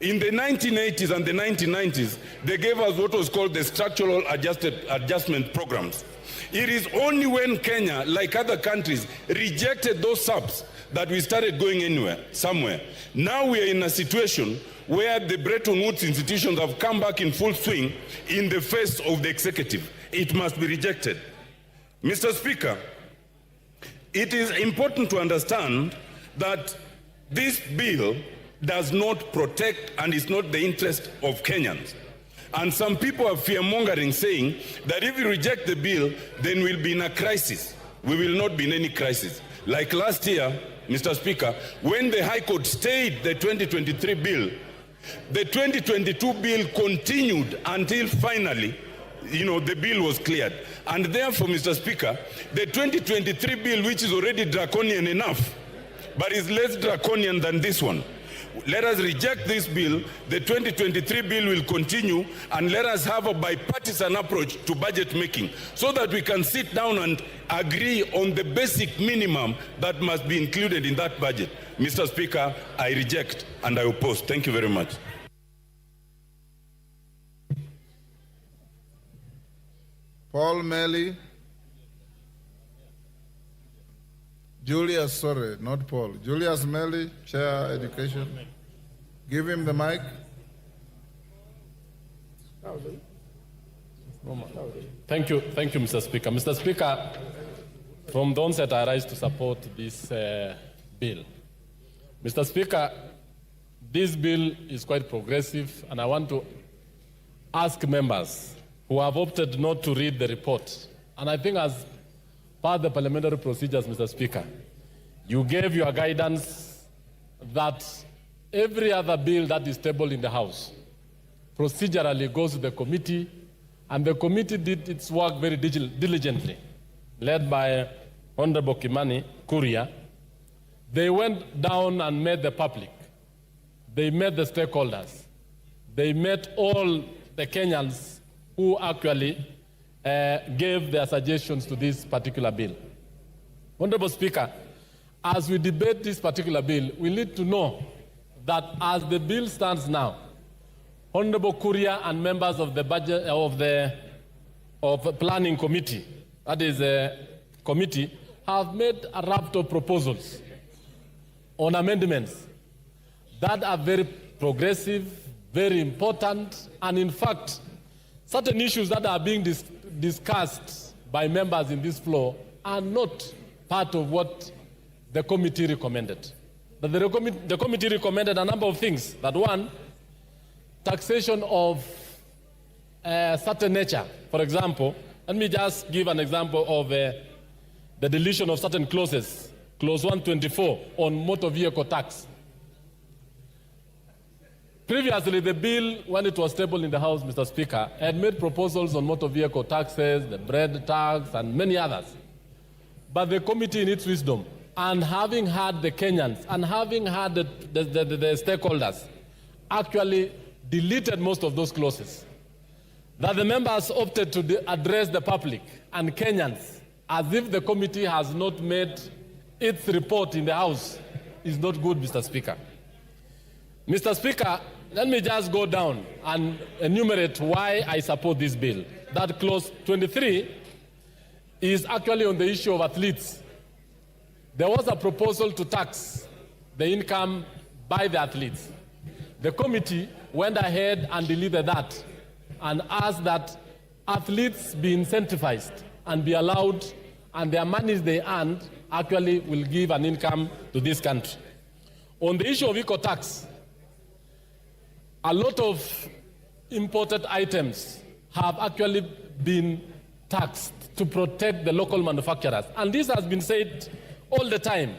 In the 1980s and the 1990s, they gave us what was called the structural adjustment programs. It is only when Kenya, like other countries, rejected those subs that we started going somewhere. Now we are in a situation where the Bretton Woods institutions have come back in full swing in the face of the executive. It must be rejected. Mr. Speaker, it is important to understand that this bill does not protect and is not the interest of Kenyans. And some people are fear-mongering, saying that if we reject the bill, then we'll be in a crisis. We will not be in any crisis. Like last year, Mr. Speaker, when the High Court stayed the 2023 bill, the 2022 bill continued until finally, the bill was cleared. And therefore, Mr. Speaker, the 2023 bill, which is already draconian enough, but is less draconian than this one, let us reject this bill. The 2023 bill will continue, and let us have a bipartisan approach to budget making so that we can sit down and agree on the basic minimum that must be included in that budget. Mr. Speaker, I reject and I oppose. Thank you very much. Paul Melly. Julius, sorry, not Paul. Julius Melly, Chair Education. Give him the mic. Thank you, Mr. Speaker. Mr. Speaker, from the onset I rise to support this bill. Mr. Speaker, this bill is quite progressive, and I want to ask members who have opted not to read the report, and I think as part of the parliamentary procedures, Mr. Speaker, you gave your guidance that every other bill that is tabled in the House procedurally goes to the committee, and the committee did its work very diligently, led by Honorable Kimani Kuria. They went down and met the public. They met the stakeholders. They met all the Kenyans who actually gave their suggestions to this particular bill. Honorable Speaker, as we debate this particular bill, we need to know that as the bill stands now, Honorable Kuria and members of the budget of the planning committee that is a committee, have made a raft of proposals on amendments that are very progressive, very important, and in fact, certain issues that are being discussed by members in this floor are not part of what the committee recommended. But the committee recommended a number of things. That one, taxation of certain nature. For example, let me just give an example of the deletion of certain clauses. Clause 124 on motor vehicle tax. Previously, the bill, when it was tabled in the House, Mr. Speaker, had made proposals on motor vehicle taxes, the bread tax, and many others. But the committee, in its wisdom, and having had the Kenyans, and having had the stakeholders, actually deleted most of those clauses. That the members opted to address the public and Kenyans as if the committee has not made its report in the House is not good, Mr. Speaker. Mr. Speaker, let me just go down and enumerate why I support this bill. That clause 23 is actually on the issue of athletes. There was a proposal to tax the income by the athletes. The committee went ahead and deleted that and asked that athletes be incentivized and be allowed, and their monies they earned actually will give an income to this country. On the issue of eco-tax, a lot of imported items have actually been taxed to protect the local manufacturers. And this has been said all the time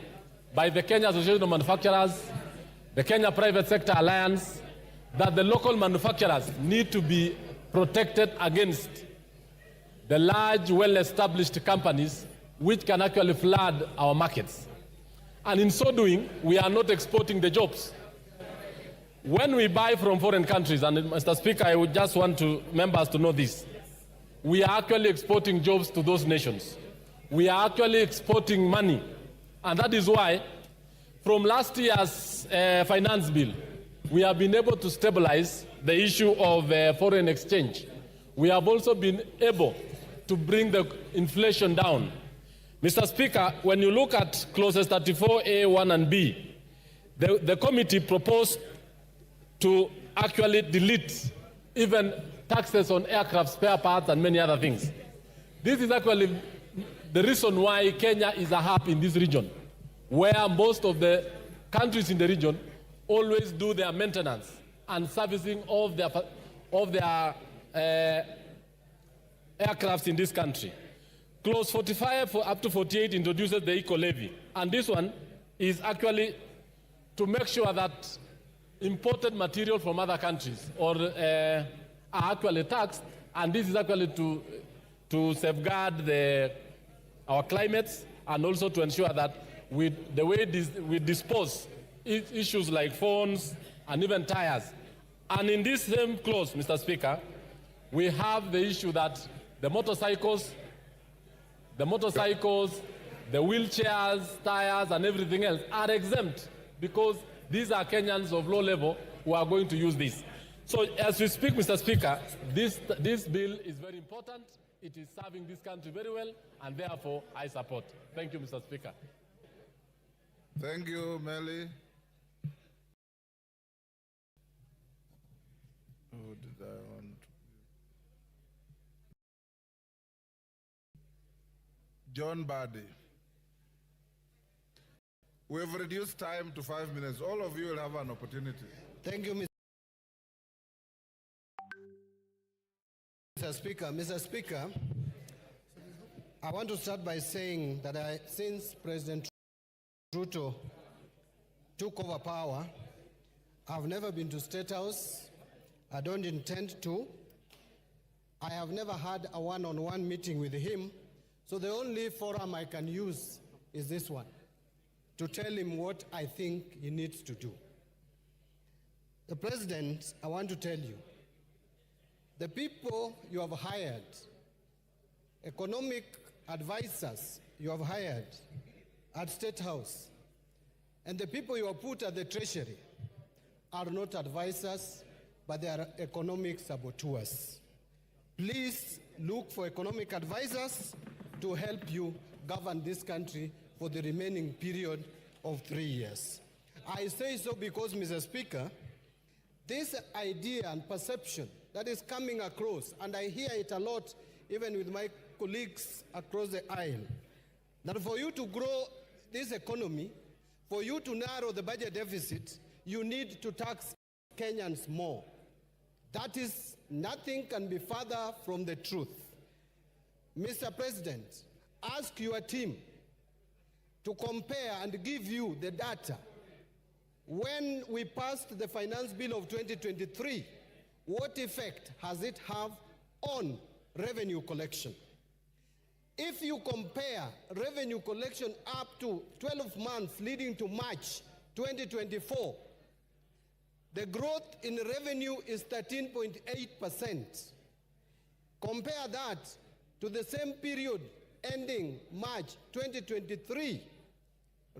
by the Kenya Association of Manufacturers, the Kenya Private Sector Alliance, that the local manufacturers need to be protected against the large, well-established companies which can actually flood our markets. And in so doing, we are not exporting the jobs. When we buy from foreign countries, and Mr. Speaker, I would just want members to know this, we are actually exporting jobs to those nations. We are actually exporting money. And that is why, from last year's finance bill, we have been able to stabilize the issue of foreign exchange. We have also been able to bring the inflation down. Mr. Speaker, when you look at clauses 34A, 1 and B, the committee proposed to actually delete even taxes on aircraft spare parts and many other things. This is actually the reason why Kenya is a hub in this region, where most of the countries in the region always do their maintenance and servicing of their aircrafts in this country. Clause 45 up to 48 introduces the eco-levy, and this one is actually to make sure that imported material from other countries are actually taxed, and this is actually to safeguard our climates and also to ensure that the way we dispose issues like phones and even tires. And in this same clause, Mr. Speaker, we have the issue that the motorcycles, the wheelchairs, tires, and everything else are exempt because these are Kenyans of low level who are going to use this. So as we speak, Mr. Speaker, this bill is very important. It is serving this country very well, and therefore I support. Thank you, Mr. Speaker. Thank you, Melly. Who did I want? John Badi. We've reduced time to 5 minutes. All of you will have an opportunity. Thank you, Mr. Speaker. Mr. Speaker, I want to start by saying that since President Ruto took over power, I've never been to State House. I don't intend to. I have never had a one-on-one meeting with him, so the only forum I can use is this one, to tell him what I think he needs to do. The President, I want to tell you, the people you have hired, economic advisors you have hired at State House, and the people you have put at the Treasury are not advisors, but they are economic saboteurs. Please look for economic advisors to help you govern this country for the remaining period of 3 years. I say so because, Mr. Speaker, this idea and perception that is coming across, and I hear it a lot even with my colleagues across the aisle, that for you to grow this economy, for you to narrow the budget deficit, you need to tax Kenyans more. That is, nothing can be further from the truth. Mr. President, ask your team to compare and give you the data. When we passed the finance bill of 2023, what effect has it have on revenue collection? If you compare revenue collection up to 12 months leading to March 2024, the growth in revenue is 13.8%. Compare that to the same period ending March 2023,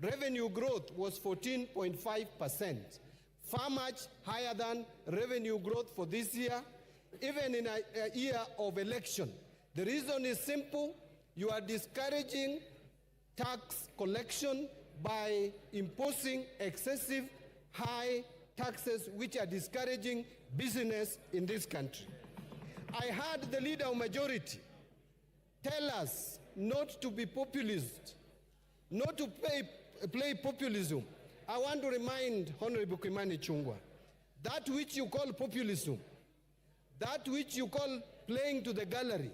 revenue growth was 14.5%, far much higher than revenue growth for this year, even in a year of election. The reason is simple. You are discouraging tax collection by imposing excessive high taxes which are discouraging business in this country. I heard the leader of majority tell us not to be populist, not to play populism. I want to remind Honorable Kimani Ichung'wah, that which you call populism, that which you call playing to the gallery,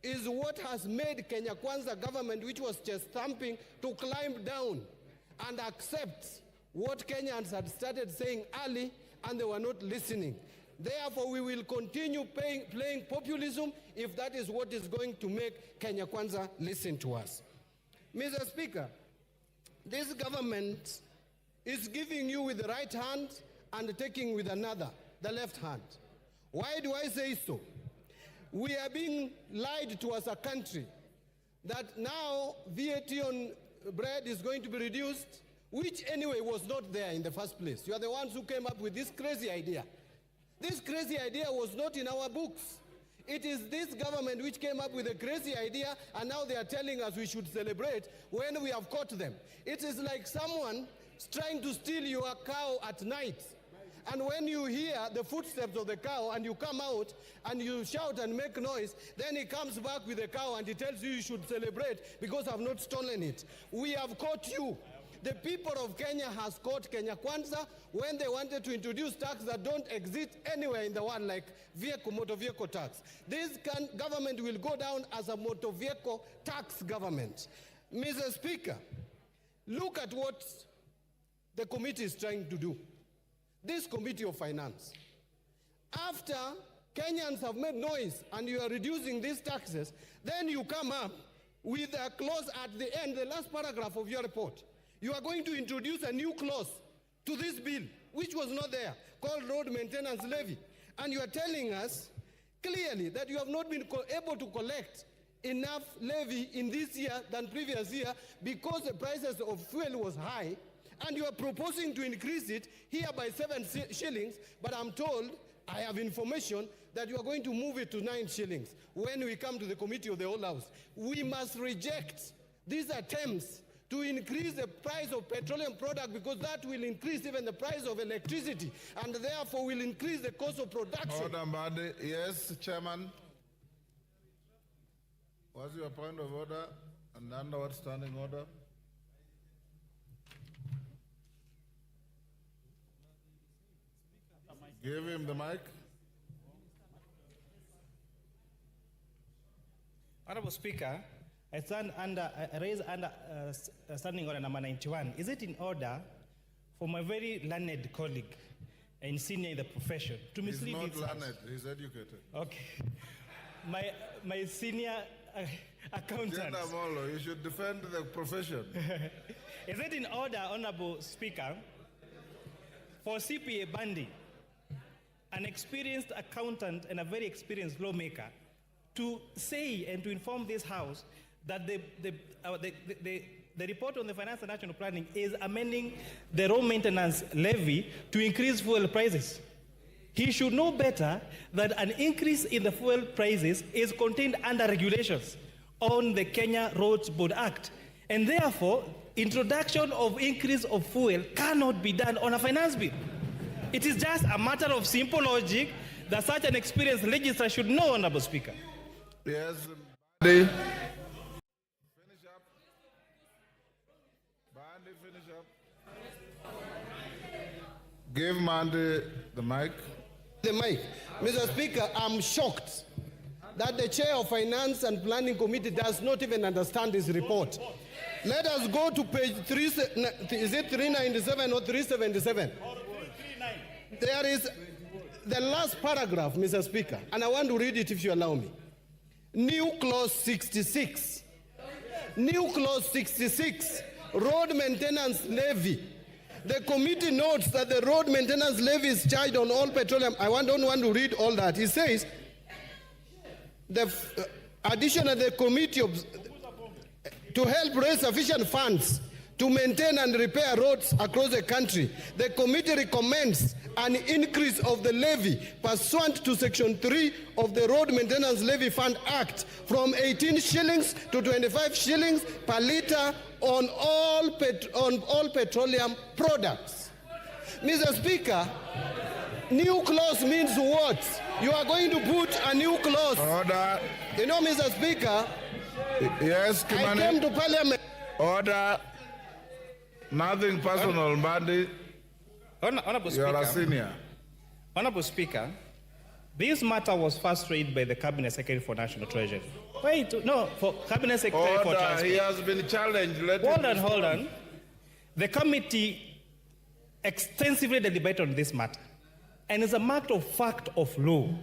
is what has made Kenya Kwanza government, which was just stamping, to climb down and accept what Kenyans had started saying early, and they were not listening. Therefore, we will continue playing populism if that is what is going to make Kenya Kwanza listen to us. Mr. Speaker, this government is giving you with the right hand and taking with another, the left hand. Why do I say so? We are being lied to as a country that now VAT on bread is going to be reduced, which anyway was not there in the first place. You are the ones who came up with this crazy idea. This crazy idea was not in our books. It is this government which came up with a crazy idea, and now they are telling us we should celebrate when we have caught them. It is like someone trying to steal your cow at night. And when you hear the footsteps of the cow and you come out and you shout and make noise, then he comes back with the cow and he tells you you should celebrate because I've not stolen it. We have caught you. The people of Kenya has caught Kenya Kwanza when they wanted to introduce tax that don't exist anywhere in the world, like motor vehicle tax. This government will go down as a motor vehicle tax government. Mr. Speaker, look at what the committee is trying to do. This Committee of Finance. After Kenyans have made noise and you are reducing these taxes, then you come up with a clause at the end, the last paragraph of your report. You are going to introduce a new clause to this bill, which was not there, called road maintenance levy. And you are telling us clearly that you have not been able to collect enough levy in this year than previous year because the prices of fuel was high, and you are proposing to increase it here by 7 shillings, but I'm told, I have information that you are going to move it to 9 shillings when we come to the Committee of the Whole House. We must reject these attempts to increase the price of petroleum product, because that will increase even the price of electricity and therefore will increase the cost of production. Order, Mbadi. Yes, Chairman. What's your point of order and under what standing order? Give him the mic. Honorable Speaker, I raise under standing order number 91. Is it in order for my very learned colleague and senior in the profession to mislead? He's not learned, he's educated. Okay. My senior accountant. Molo, you should defend the profession. Is it in order, Honorable Speaker, for CPA Bandi, an experienced accountant and a very experienced lawmaker, to say and to inform this House that the report on the Finance and National Planning is amending the road maintenance levy to increase fuel prices? He should know better that an increase in the fuel prices is contained under regulations. on the Kenya Roads Board Act. And therefore, introduction of increase of fuel cannot be done on a finance bill. It is just a matter of simple logic that such an experienced legislator should know, Honorable Speaker. Yes, Bandi. Finish up. Bandi, finish up. Give Mandi the mic. The mic. Mr. Speaker, I'm shocked that the chair of Finance and Planning Committee does not even understand this report. Let us go to page 3, is it 397 or 377? There is the last paragraph, Mr. Speaker, and I want to read it if you allow me. New clause 66. New clause 66, road maintenance levy. The committee notes that the road maintenance levy is charged on all petroleum. I don't want to read all that. It says, additionally, the committee to help raise sufficient funds to maintain and repair roads across the country, the committee recommends an increase of the levy pursuant to Section 3 of the Road Maintenance Levy Fund Act from 18 shillings to 25 shillings per litre on all petroleum products. Mr. Speaker, new clause means what? You are going to put a new clause. Order. You know, Mr. Speaker, yes, Kimani. I came to Parliament. Order. Nothing personal, Bandi. Honorable Speaker. You are a senior. Honorable Speaker, this matter was first raised by the Cabinet Secretary for National Treasury. Wait, no, for Cabinet Secretary for Transport. He has been challenged. Hold on. The committee extensively deliberated on this matter. And it's a matter of fact of law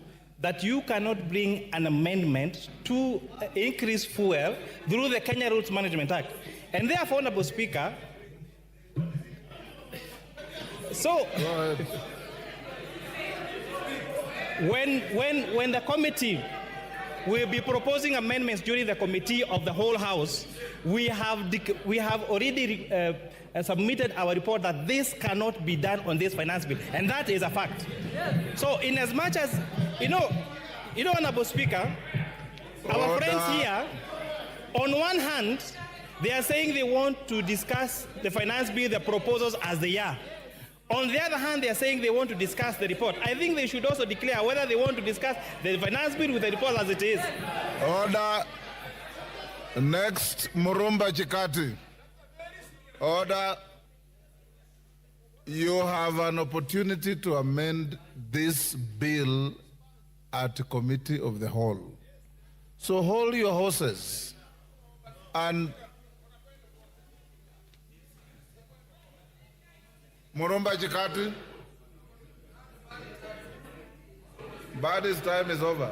that you cannot bring an amendment to increase fuel through the Kenya Roads Management Act. And therefore, Honorable Speaker, so when the committee will be proposing amendments during the committee of the whole House, we have already submitted our report that this cannot be done on this finance bill, and that is a fact. So, in as much as you know, Honorable Speaker, our friends here, on one hand, they are saying they want to discuss the finance bill, the proposals as they are. On the other hand, they are saying they want to discuss the report. I think they should also declare whether they want to discuss the finance bill with the report as it is. Order. Next, Murumba Chikati. Order. You have an opportunity to amend this bill at committee of the whole. So hold your horses and Murumba Chikati, Badi's time is over.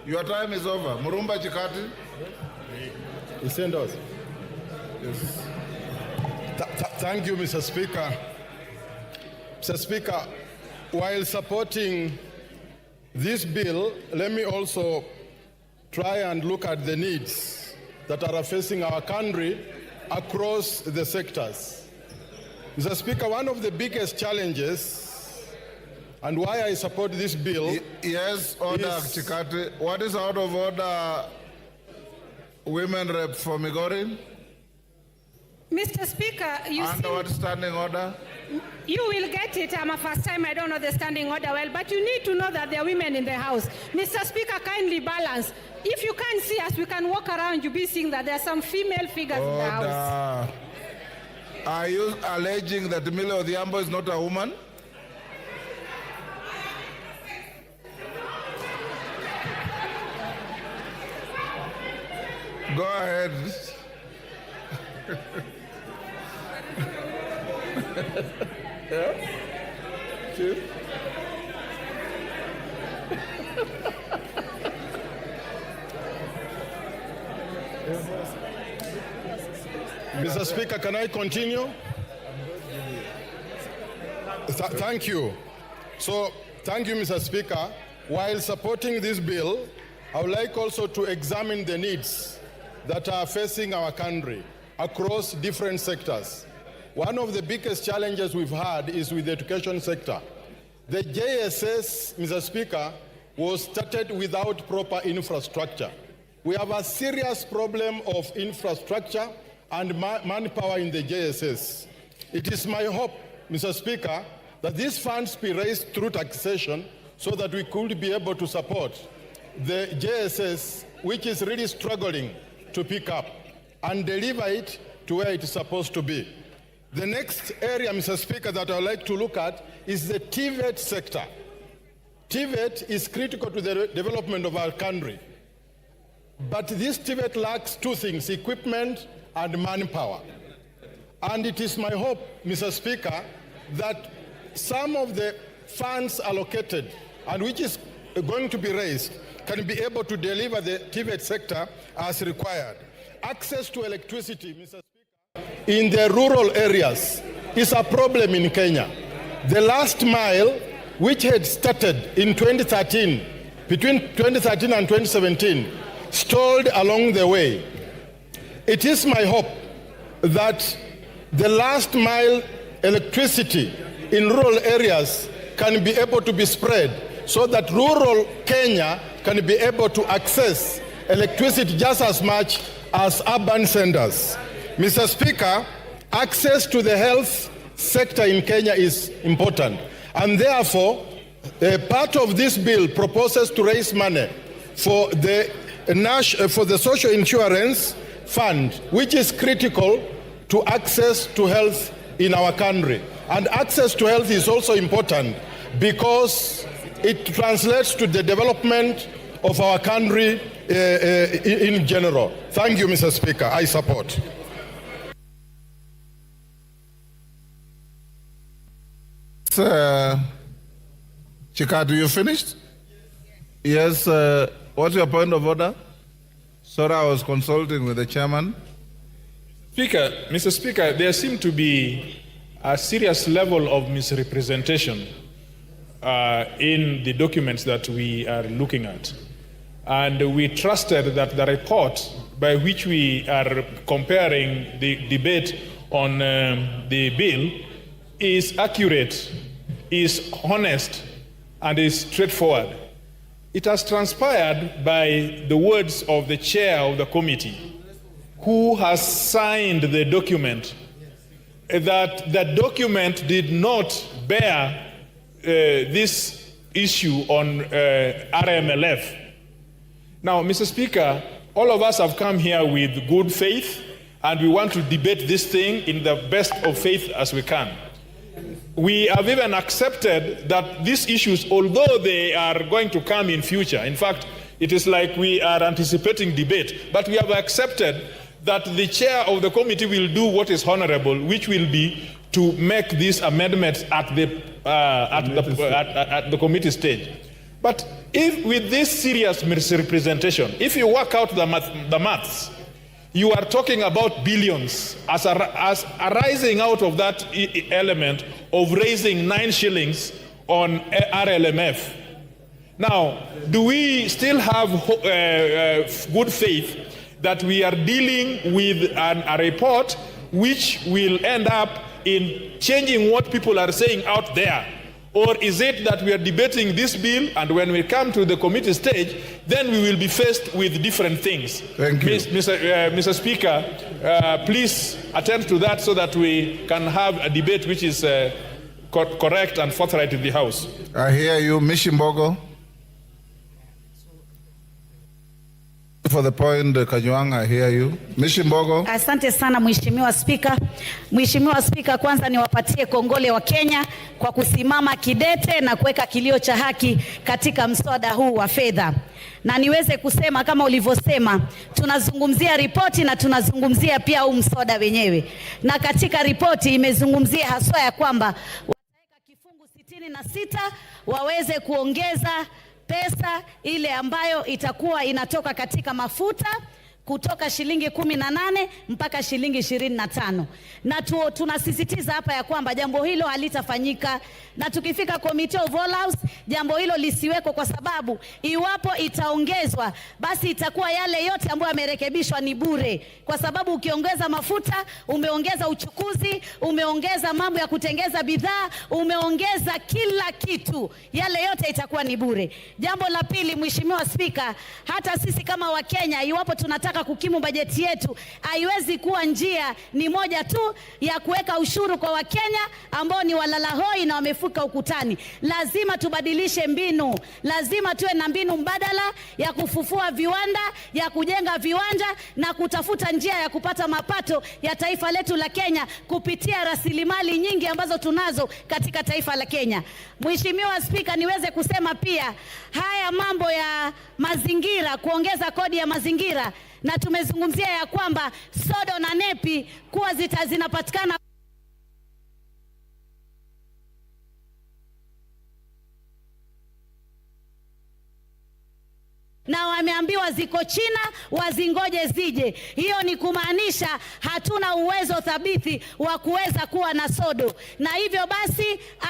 Your time is over. Murumba Chikati. You send us. Yes. Thank you, Mr. Speaker. Mr. Speaker, while supporting this bill, let me also try and look at the needs that are facing our country across the sectors. Mr. Speaker, one of the biggest challenges and why I support this bill. Yes, order, Chikati. What is out of order, women rep for Migori? Mr. Speaker, under what standing order? You will get it. I'm a first time. I don't know the standing order well, but you need to know that there are women in the House. Mr. Speaker, kindly balance. If you can't see us, we can walk around. You'll be seeing that there are some female figures in the House. Are you alleging that Millie Odhiambo is not a woman? Go ahead. Yeah? Chief? Mr. Speaker, can I continue? Thank you. So, thank you, Mr. Speaker. While supporting this bill, I would like also to examine the needs that are facing our country across different sectors. One of the biggest challenges we've had is with the education sector. The JSS, Mr. Speaker, was started without proper infrastructure. We have a serious problem of infrastructure and manpower in the JSS. It is my hope, Mr. Speaker, that these funds be raised through taxation so that we could be able to support the JSS, which is really struggling to pick up, and deliver it to where it is supposed to be. The next area, Mr. Speaker, that I would like to look at is the TVET sector. TVET is critical to the development of our country. But this TVET lacks two things, equipment and manpower. And it is my hope, Mr. Speaker, that some of the funds allocated and which is going to be raised can be able to deliver the TVET sector as required. Access to electricity, Mr. Speaker, in the rural areas is a problem in Kenya. The last mile, which had started in 2013, between 2013 and 2017, stalled along the way. It is my hope that the last mile electricity in rural areas can be able to be spread so that rural Kenya can be able to access electricity just as much as urban centers. Mr. Speaker, access to the health sector in Kenya is important, and therefore part of this bill proposes to raise money for the social insurance fund, which is critical to access to health in our country. And access to health is also important because it translates to the development of our country in general. Thank you, Mr. Speaker. I support. Chikadu, you finished? Yes. What's your point of order? Sorry, I was consulting with the chairman. Mr. Speaker, there seemed to be a serious level of misrepresentation in the documents that we are looking at. And we trusted that the report by which we are comparing the debate on the bill is accurate, is honest, and is straightforward. It has transpired by the words of the chair of the committee, who has signed the document, that the document did not bear this issue on RMLF. Now, Mr. Speaker, all of us have come here with good faith, and we want to debate this thing in the best of faith as we can. We have even accepted that these issues, although they are going to come in future, in fact, it is like we are anticipating debate, but we have accepted that the chair of the committee will do what is honorable, which will be to make these amendments at the committee stage. But if with this serious misrepresentation, if you work out the maths, you are talking about billions as arising out of that element of raising 9 shillings on RLMF. Now, do we still have good faith that we are dealing with a report which will end up in changing what people are saying out there? Or is it that we are debating this bill, and when we come to the committee stage, then we will be faced with different things? Thank you. Mr. Speaker, please attend to that so that we can have a debate which is correct and forthright in the House. I hear you. Mishimbogo. For the point, Kajwang, I hear you. Mishimbogo. Asante sana Mheshimiwa Spika. Mheshimiwa Spika, kwanza niwapatie kongole wa Kenya kwa kusimama kidete na kuweka kilio cha haki katika mswada huu wa fedha. Na niweze kusema kama ulivyosema, tunazungumzia ripoti na tunazungumzia pia huu mswada wenyewe. Na katika ripoti imezungumzia haswa ya kwamba wataweka kifungu 66 waweze kuongeza pesa ile ambayo itakuwa inatoka katika mafuta kutoka shilingi 18 mpaka shilingi 25. Na tunasisitiza hapa ya kwamba jambo hilo halitafanyika, na tukifika Committee of All House jambo hilo lisiweko, kwa sababu iwapo itaongezwa basi itakuwa yale yote ambayo yamerekebishwa ni bure, kwa sababu ukiongeza mafuta umeongeza uchukuzi, umeongeza mambo ya kutengeza bidhaa, umeongeza kila kitu, yale yote itakuwa ni bure. Jambo la pili, Mheshimiwa Spika, hata sisi kama Wakenya iwapo tunataka kukimu bajeti yetu, haiwezi kuwa njia ni moja tu ya kuweka ushuru kwa Wakenya ambao ni walala hoi na wamefuka ukutani. Lazima tubadilishe mbinu, lazima tuwe na mbinu mbadala ya kufufua viwanda, ya kujenga viwanja na kutafuta njia ya kupata mapato ya taifa letu la Kenya kupitia rasilimali nyingi ambazo tunazo katika taifa la Kenya. Mheshimiwa Spika, niweze kusema pia haya mambo ya mazingira, kuongeza kodi ya mazingira, na tumezungumzia ya kwamba sodo na nepi kuwa zinapatikana na wameambiwa ziko China wazingoje zije. Hiyo ni kumaanisha hatuna uwezo thabiti wa kuweza kuwa na sodo, na hivyo basi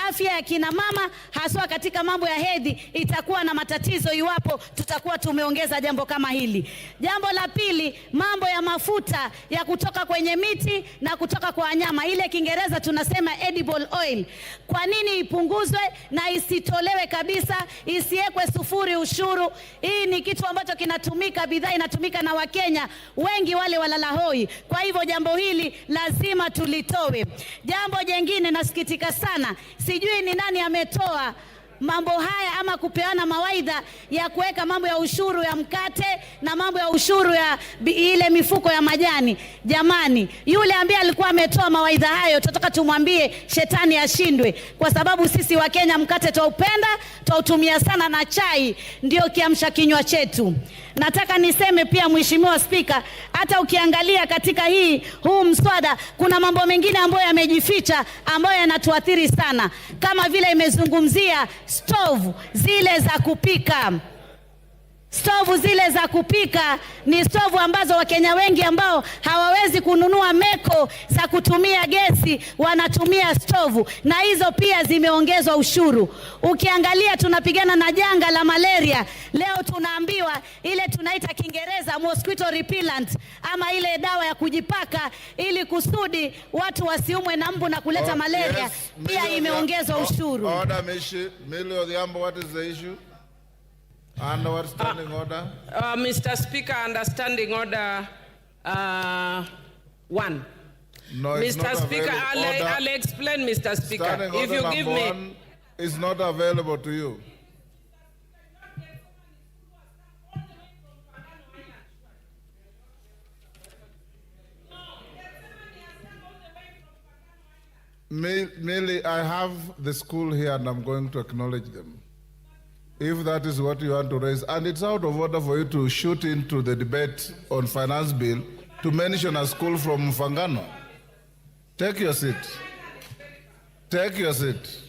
afya ya kina mama haswa katika mambo ya hedhi itakuwa na matatizo iwapo tutakuwa tumeongeza jambo kama hili. Jambo la pili, mambo ya mafuta ya kutoka kwenye miti na kutoka kwa wanyama, ile Kiingereza tunasema edible oil. Kwa nini ipunguzwe na isitolewe kabisa, isiwekwe sufuri ushuru? Hii ni kitu ambacho kinatumika, bidhaa inatumika na Wakenya wengi wale walala hoi. Kwa hivyo jambo hili lazima tulitowe. Jambo jengine, nasikitika sana, sijui ni nani ametoa mambo haya ama kupeana mawaidha ya kuweka mambo ya ushuru ya mkate na mambo ya ushuru ya ile mifuko ya majani. Jamani, yule ambaye alikuwa ametoa mawaidha hayo tunataka tumwambie shetani ashindwe, kwa sababu sisi wa Kenya mkate twaupenda, twautumia sana, na chai ndio kiamsha kinywa chetu. Nataka niseme pia Mheshimiwa Spika, hata ukiangalia katika huu mswada kuna mambo mengine ambayo yamejificha ambayo yanatuathiri sana, kama vile imezungumzia stove zile za kupika. Stovu zile za kupika ni stovu ambazo Wakenya wengi ambao hawawezi kununua meko za kutumia gesi wanatumia stovu, na hizo pia zimeongezwa ushuru. Ukiangalia tunapigana na janga la malaria, leo tunaambiwa ile tunaita Kiingereza mosquito repellent, ama ile dawa ya kujipaka ili kusudi watu wasiumwe na mbu na kuleta malaria, yes, pia imeongezwa ushuru. Order, Millie Odhiambo, what is the issue? Under what standing order? Mr. Speaker, under standing order 1. No, it's Mr. not Speaker, available. I'll explain, Mr. Speaker. Standing If order you give me... one is not available to you. Millie, I have the school here and I'm going to acknowledge them, if that is what you want to raise. And it's out of order for you to shoot into the debate on finance bill to mention a school from Mfangano. Take your seat. Take your seat.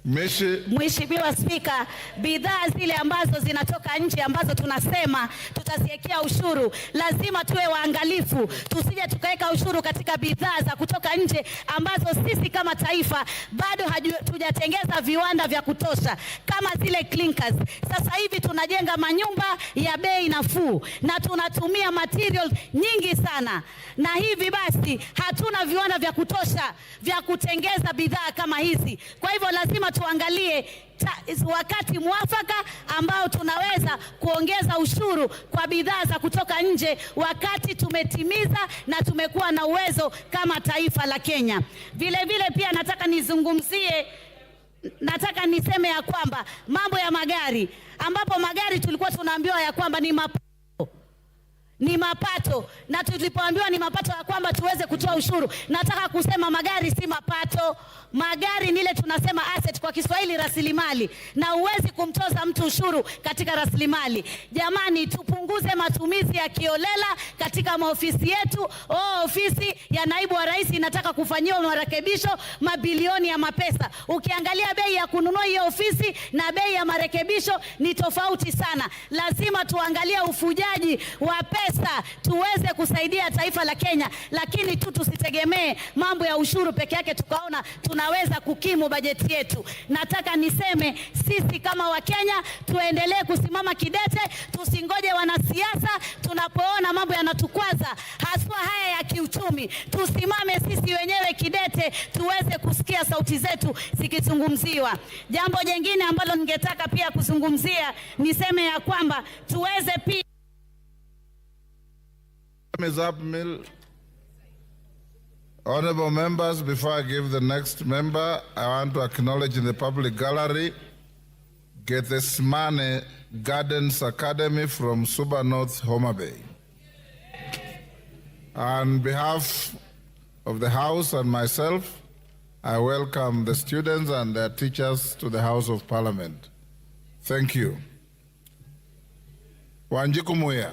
Mheshimiwa Spika, bidhaa zile ambazo zinatoka nje ambazo tunasema tutaziwekea ushuru, lazima tuwe waangalifu, tusije tukaweka ushuru katika bidhaa za kutoka nje ambazo sisi kama taifa bado hatujatengeza viwanda vya kutosha, kama zile clinkers. Sasa hivi tunajenga manyumba ya bei nafuu na tunatumia materials nyingi sana, na hivi basi hatuna viwanda vya kutosha vya kutengeza bidhaa kama hizi. Kwa hivyo lazima tuangalie wakati mwafaka ambao tunaweza kuongeza ushuru kwa bidhaa za kutoka nje, wakati tumetimiza na tumekuwa na uwezo kama taifa la Kenya. Vile vile pia nataka niseme ya kwamba mambo ya magari, ambapo magari tulikuwa tunaambiwa ya kwamba ni ni mapato, na tulipoambiwa ni mapato ya kwamba tuweze kutoa ushuru. Nataka kusema magari si mapato. Magari ni ile tunasema asset, kwa Kiswahili rasilimali, na huwezi kumtoza mtu ushuru katika rasilimali. Jamani, tupunguze matumizi ya kiolela katika maofisi yetu. Ofisi ya naibu wa rais inataka kufanyiwa marekebisho, mabilioni ya mapesa. Ukiangalia bei ya kununua hiyo ofisi na bei ya marekebisho ni tofauti sana. Lazima tuangalie ufujaji wa pesa tuweze kusaidia taifa la Kenya, lakini tusitegemee mambo ya ushuru peke yake tukaona tunaweza kukimu bajeti yetu. Nataka niseme sisi kama Wakenya tuendelee kusimama kidete, tusingoje wanasiasa tunapoona mambo yanatukwaza, haswa haya ya kiuchumi. Tusimame sisi wenyewe kidete tuweze kusikia sauti zetu zikizungumziwa. Jambo jingine ambalo ningetaka pia kuzungumzia, niseme ya kwamba tuweze pia Honorable members, before I give the next member, I want to acknowledge in the public gallery Gethsemane Gardens Academy from Suba North, Homa Bay. On behalf of the House and myself, I welcome the students and their teachers to the House of Parliament. Thank you. Wanjiku Muya.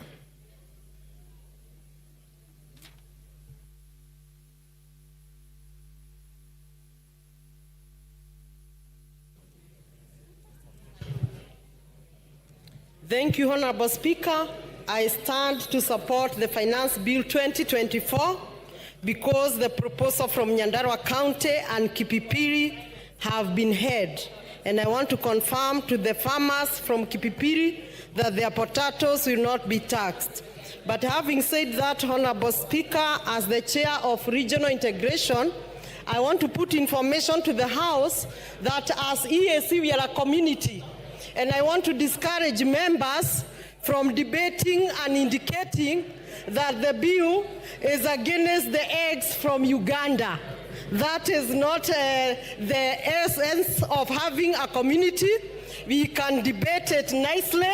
Thank you, Honorable Speaker. I stand to support the Finance Bill 2024 because the proposal from Nyandarua County and Kipipiri have been heard. And I want to confirm to the farmers from Kipipiri that their potatoes will not be taxed. But having said that, Honorable Speaker, as the chair of regional integration, I want to put information to the House that as EAC we are a community. And I want to discourage members from debating and indicating that the bill is against the eggs from Uganda. That is not the essence of having a community. We can debate it nicely.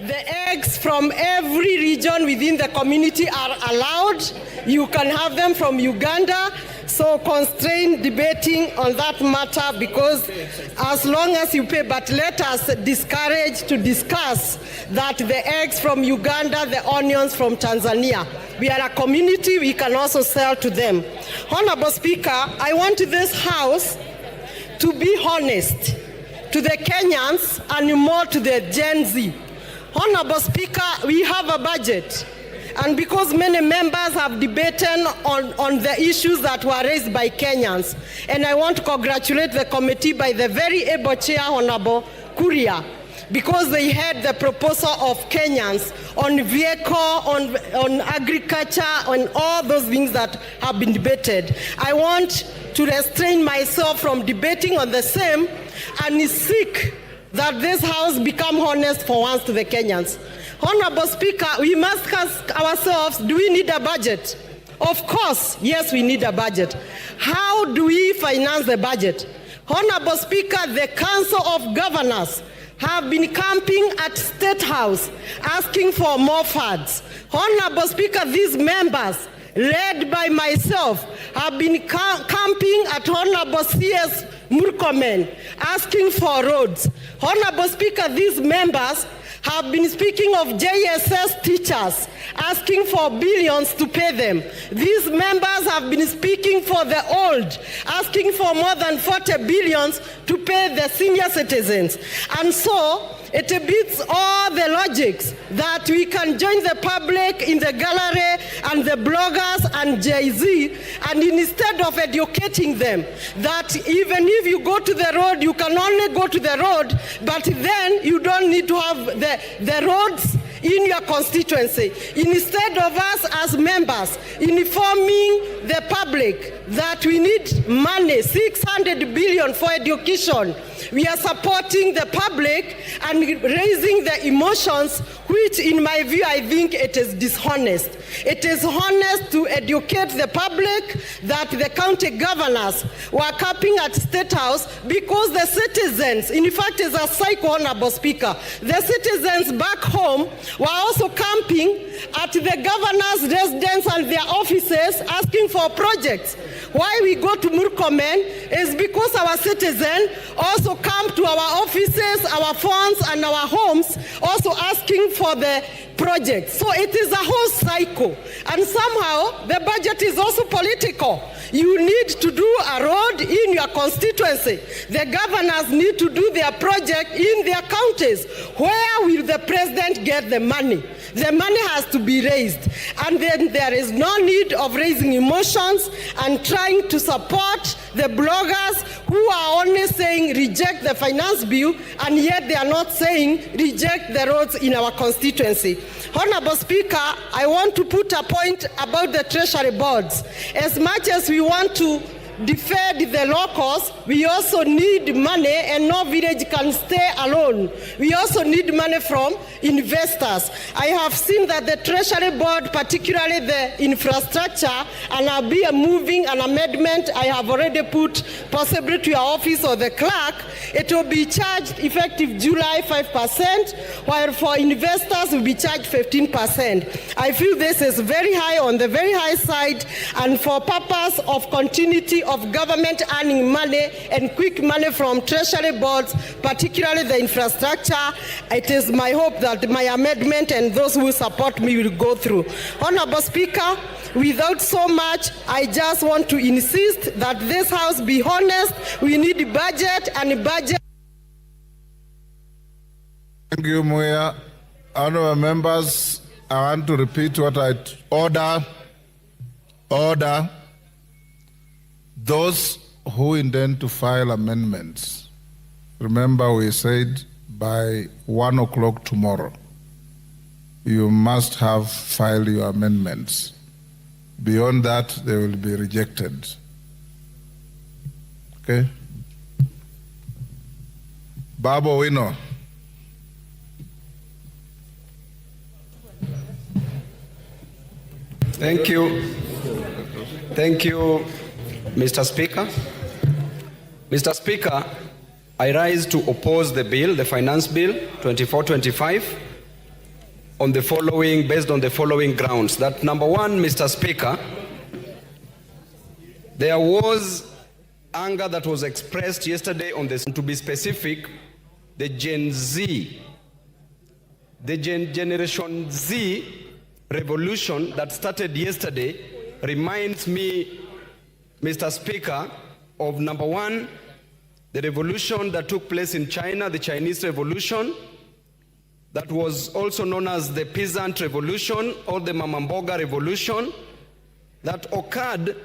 The eggs from every region within the community are allowed. You can have them from Uganda. So constrain debating on that matter, because as long as you pay, but let us discourage to discuss that the eggs from Uganda, the onions from Tanzania. We are a community, we can also sell to them. Honorable Speaker, I want this House to be honest to the Kenyans and more to the Gen Z. Honorable Speaker, we have a budget. And because many members have debated on the issues that were raised by Kenyans, and I want to congratulate the committee by the very able chair, Honorable Kuria, because they had the proposal of Kenyans on vehicle, on agriculture, on all those things that have been debated. I want to restrain myself from debating on the same and seek that this House become honest for once to the Kenyans. Honorable Speaker, we must ask ourselves, do we need a budget? Of course, yes, we need a budget. How do we finance the budget? Honorable Speaker, the Council of Governors have been camping at State House asking for more funds. Honorable Speaker, these members, led by myself, have been camping at Honorable C.S. Murkomen asking for roads. Honorable Speaker, these members have been speaking of JSS teachers, asking for billions to pay them. These members have been speaking for the old, asking for more than 40 billions to pay the senior citizens. And so, it beats all the logics that we can join the public in the gallery and the bloggers and Jay-Z, and instead of educating them that even if you go to the road, you can only go to the road, but then you don't need to have the roads in your constituency. Instead of us as members informing the public that we need money, 600 billion for education, we are supporting the public and raising the emotions, which in my view, I think it is dishonest. It is honest to educate the public that the county governors were camping at State House because the citizens, in fact, is a cycle, Honorable Speaker, the citizens back home were also camping at the governor's residence and their offices asking for projects. Why we go to Murkomen is because our citizens also come to our offices, our phones, and our homes, also asking for the project. So it is a whole cycle. And somehow the budget is also political. You need to do a road in your constituency. The governors need to do their project in their counties. Where will the president get the money? The money has to be raised. And then there is no need of raising emotions and trying to support the bloggers who are only saying reject the finance bill, and yet they are not saying reject the roads in our constituency. Honorable Speaker, I want to put a point about the treasury boards. As much as we want to defend the locals, we also need money, and no village can stay alone. We also need money from investors. I have seen that the Treasury Board, particularly the infrastructure, and I'll be moving an amendment I have already put possibly to your office or the clerk. It will be charged effective July 5%, while for investors will be charged 15%. I feel this is very high, on the very high side, and for purpose of continuity of government earning money and quick money from treasury boards, particularly the infrastructure, it is my hope that my amendment and those who support me will go through. Honorable Speaker, without so much, I just want to insist that this House be honest. We need budget, and budget. Thank you, Muya. Honorable members, I want to repeat what I order. Those who intend to file amendments, remember we said by 1 o'clock tomorrow, you must have filed your amendments. Beyond that, they will be rejected. Okay? Babu Owino. Thank you. Thank you, Mr. Speaker. Mr. Speaker, I rise to oppose the bill, the finance bill 2425, based on the following grounds. That number one, Mr. Speaker, there was anger that was expressed yesterday on this, to be specific, the Gen Z, the Generation Z revolution that started yesterday reminds me, Mr. Speaker, of number one, the revolution that took place in China, the Chinese Revolution, that was also known as the Peasant Revolution or the Mamamboga Revolution, that occurred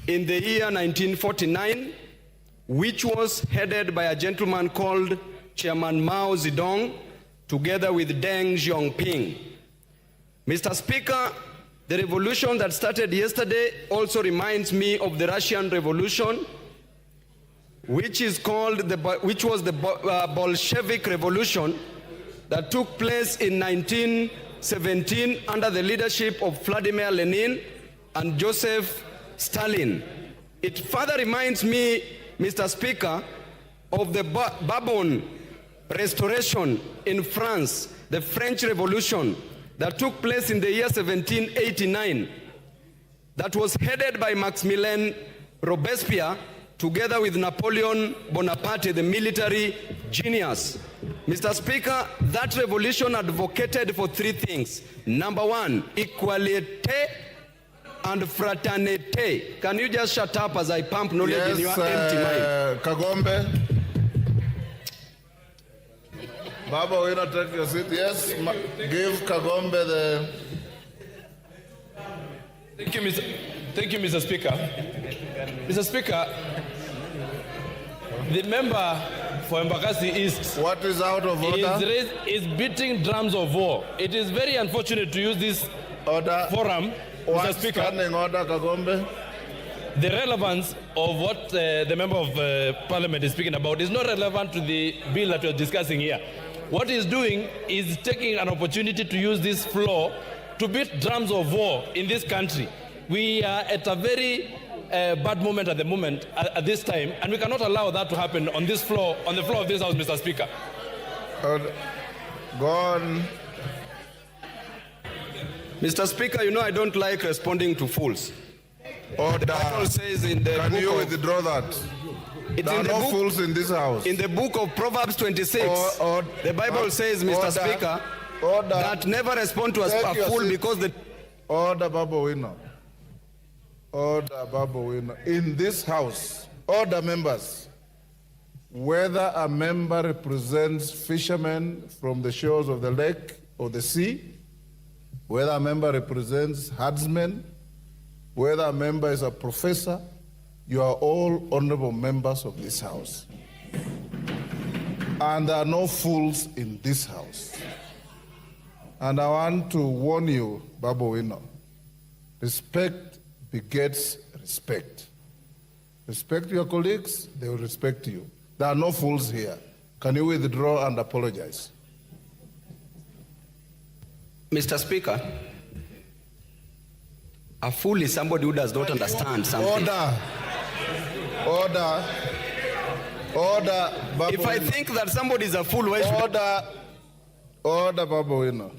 in the year 1949, which was headed by a gentleman called Chairman Mao Zedong, together with Deng Xiaoping. Mr. Speaker, the revolution that started yesterday also reminds me of the Russian Revolution, which was the Bolshevik Revolution that took place in 1917 under the leadership of Vladimir Lenin and Joseph Stalin. It further reminds me, Mr. Speaker, of the Bourbon Restoration in France, the French Revolution that took place in the year 1789, that was headed by Maximilien Robespierre, together with Napoleon Bonaparte, the military genius. Mr. Speaker, that revolution advocated for three things. Number one, equality and fraternity. Can you just shut up as I pump knowledge in your empty mind? Kagombe. Baba, will you not take your seat? Yes, give Kagombe the... Thank you, Mr. Speaker. Mr. Speaker, the member for Embakasi East... What is out of order? ...is beating drums of war. It is very unfortunate to use this forum, Mr. Speaker. Standing order, Kagombe. The relevance of what the member of Parliament is speaking about is not relevant to the bill that we are discussing here. What he's doing is taking an opportunity to use this floor to beat drums of war in this country. We are at a very bad moment at the moment, at this time, and we cannot allow that to happen on this floor, on the floor of this House, Mr. Speaker. Go on. Mr. Speaker, you know I don't like responding to fools. Order. The Bible says in the Can book you of, withdraw that? It's There are in the no book, fools in this house. in the book of Proverbs 26, the Bible says, Mr. order, Speaker, order. that never respond to a Take your fool seat. because the... Order, Babu Wino. Order, Babu Wino. In this house, order, members. Whether a member represents fishermen from the shores of the lake or the sea, whether a member represents herdsmen, whether a member is a professor, you are all honorable members of this house. And there are no fools in this house. And I want to warn you, Babu Wino, respect begets respect. Respect your colleagues, they will respect you. There are no fools here. Can you withdraw and apologize? Mr. Speaker, a fool is somebody who does not understand something. Order, Babu If I Wino. think that somebody is a fool, why should Order, Babu Wino.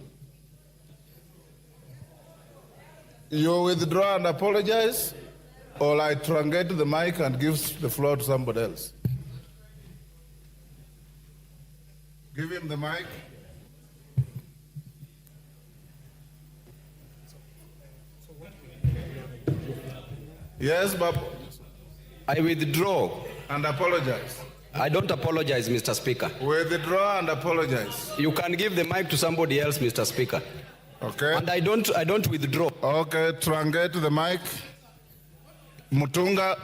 You withdraw and apologize, or I truncate the mic and give the floor to somebody else. Give him the mic. Yes, Babu. I withdraw. And apologize. I don't apologize, Mr. Speaker. Withdraw and apologize. You can give the mic to somebody else, Mr. Speaker. Okay. And I don't withdraw. Okay, truncate the mic. Mutunga.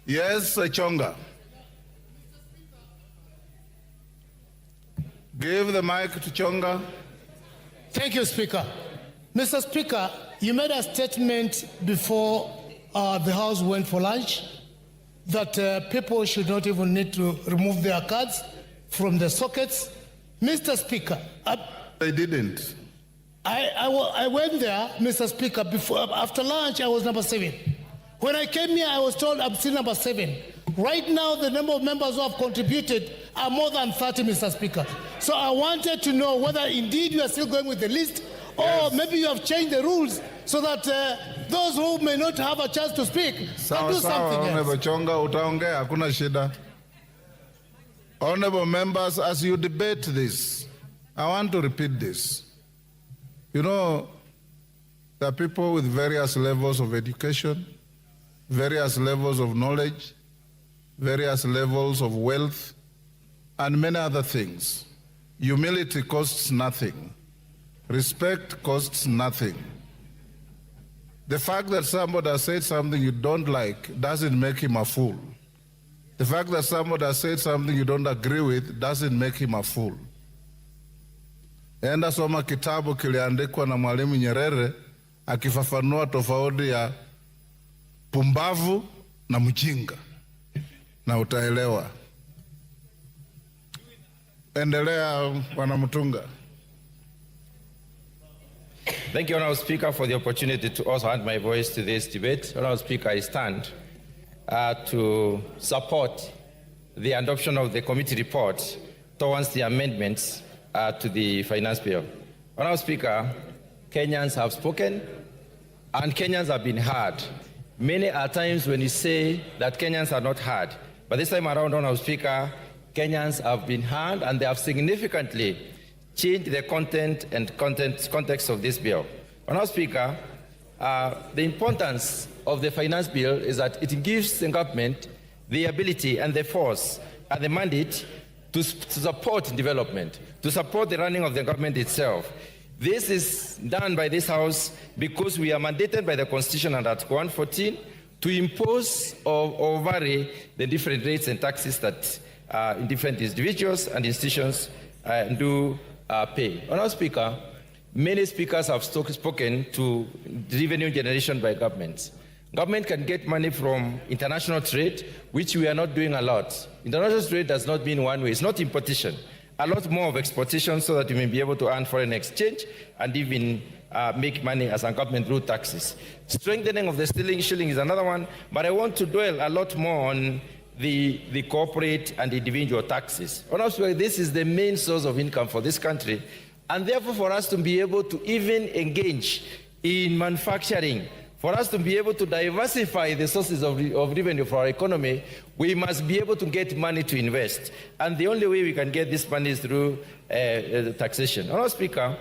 Yes, Chonga. Give the mic to Chonga. Thank you, Speaker. Mr. Speaker, you made a statement before the House went for lunch that people should not even need to remove their cards from the sockets. Mr. Speaker, They didn't. I went there, Mr. Speaker, after lunch I was number 7. When I came here, I was told I'm still number 7. Right now, the number of members who have contributed are more than 30, Mr. Speaker. So I wanted to know whether indeed you are still going with the list, or maybe you have changed the rules so that those who may not have a chance to speak can do something Honorable else. Chonga, utaongea, hakuna shida. Honorable members, as you debate this, I want to repeat this. You know, there are people with various levels of education, various levels of knowledge, various levels of wealth, and many other things. Humility costs nothing. Respect costs nothing. The fact that somebody has said something you don't like doesn't make him a fool. The fact that somebody has said something you don't agree with doesn't make him a fool. Enda soma kitabu kiliandikwa na Mwalimu Nyerere akifafanua tofauti ya pumbavu na mjinga na utaelewa. Endelea, Bwana Mutunga. Thank you, Honourable Speaker, for the opportunity to also add my voice to this debate. Honourable Speaker, I stand to support the adoption of the committee report towards the amendments to the finance bill. Honourable Speaker, Kenyans have spoken and Kenyans have been heard. Many are times when you say that Kenyans are not heard, but this time around, Honourable Speaker, Kenyans have been heard and they have significantly changed the content and context of this bill. Honourable Speaker, the importance of the finance bill is that it gives the government the ability and the force and the mandate to support development, to support the running of the government itself. This is done by this House because we are mandated by the Constitution under Article 114 to impose or vary the different rates and taxes that different individuals and institutions do pay. Honourable Speaker, many speakers have spoken to revenue generation by governments. Government can get money from international trade, which we are not doing a lot. International trade does not mean one way. It's not importation. a lot more of exportation so that we may be able to earn foreign exchange and even make money as a government through taxes. Strengthening of the sterling shilling is another one, but I want to dwell a lot more on the corporate and individual taxes. Honestly, this is the main source of income for this country, and therefore for us to be able to even engage in manufacturing, for us to be able to diversify the sources of revenue for our economy, we must be able to get money to invest. And the only way we can get this money is through taxation. Honourable Speaker,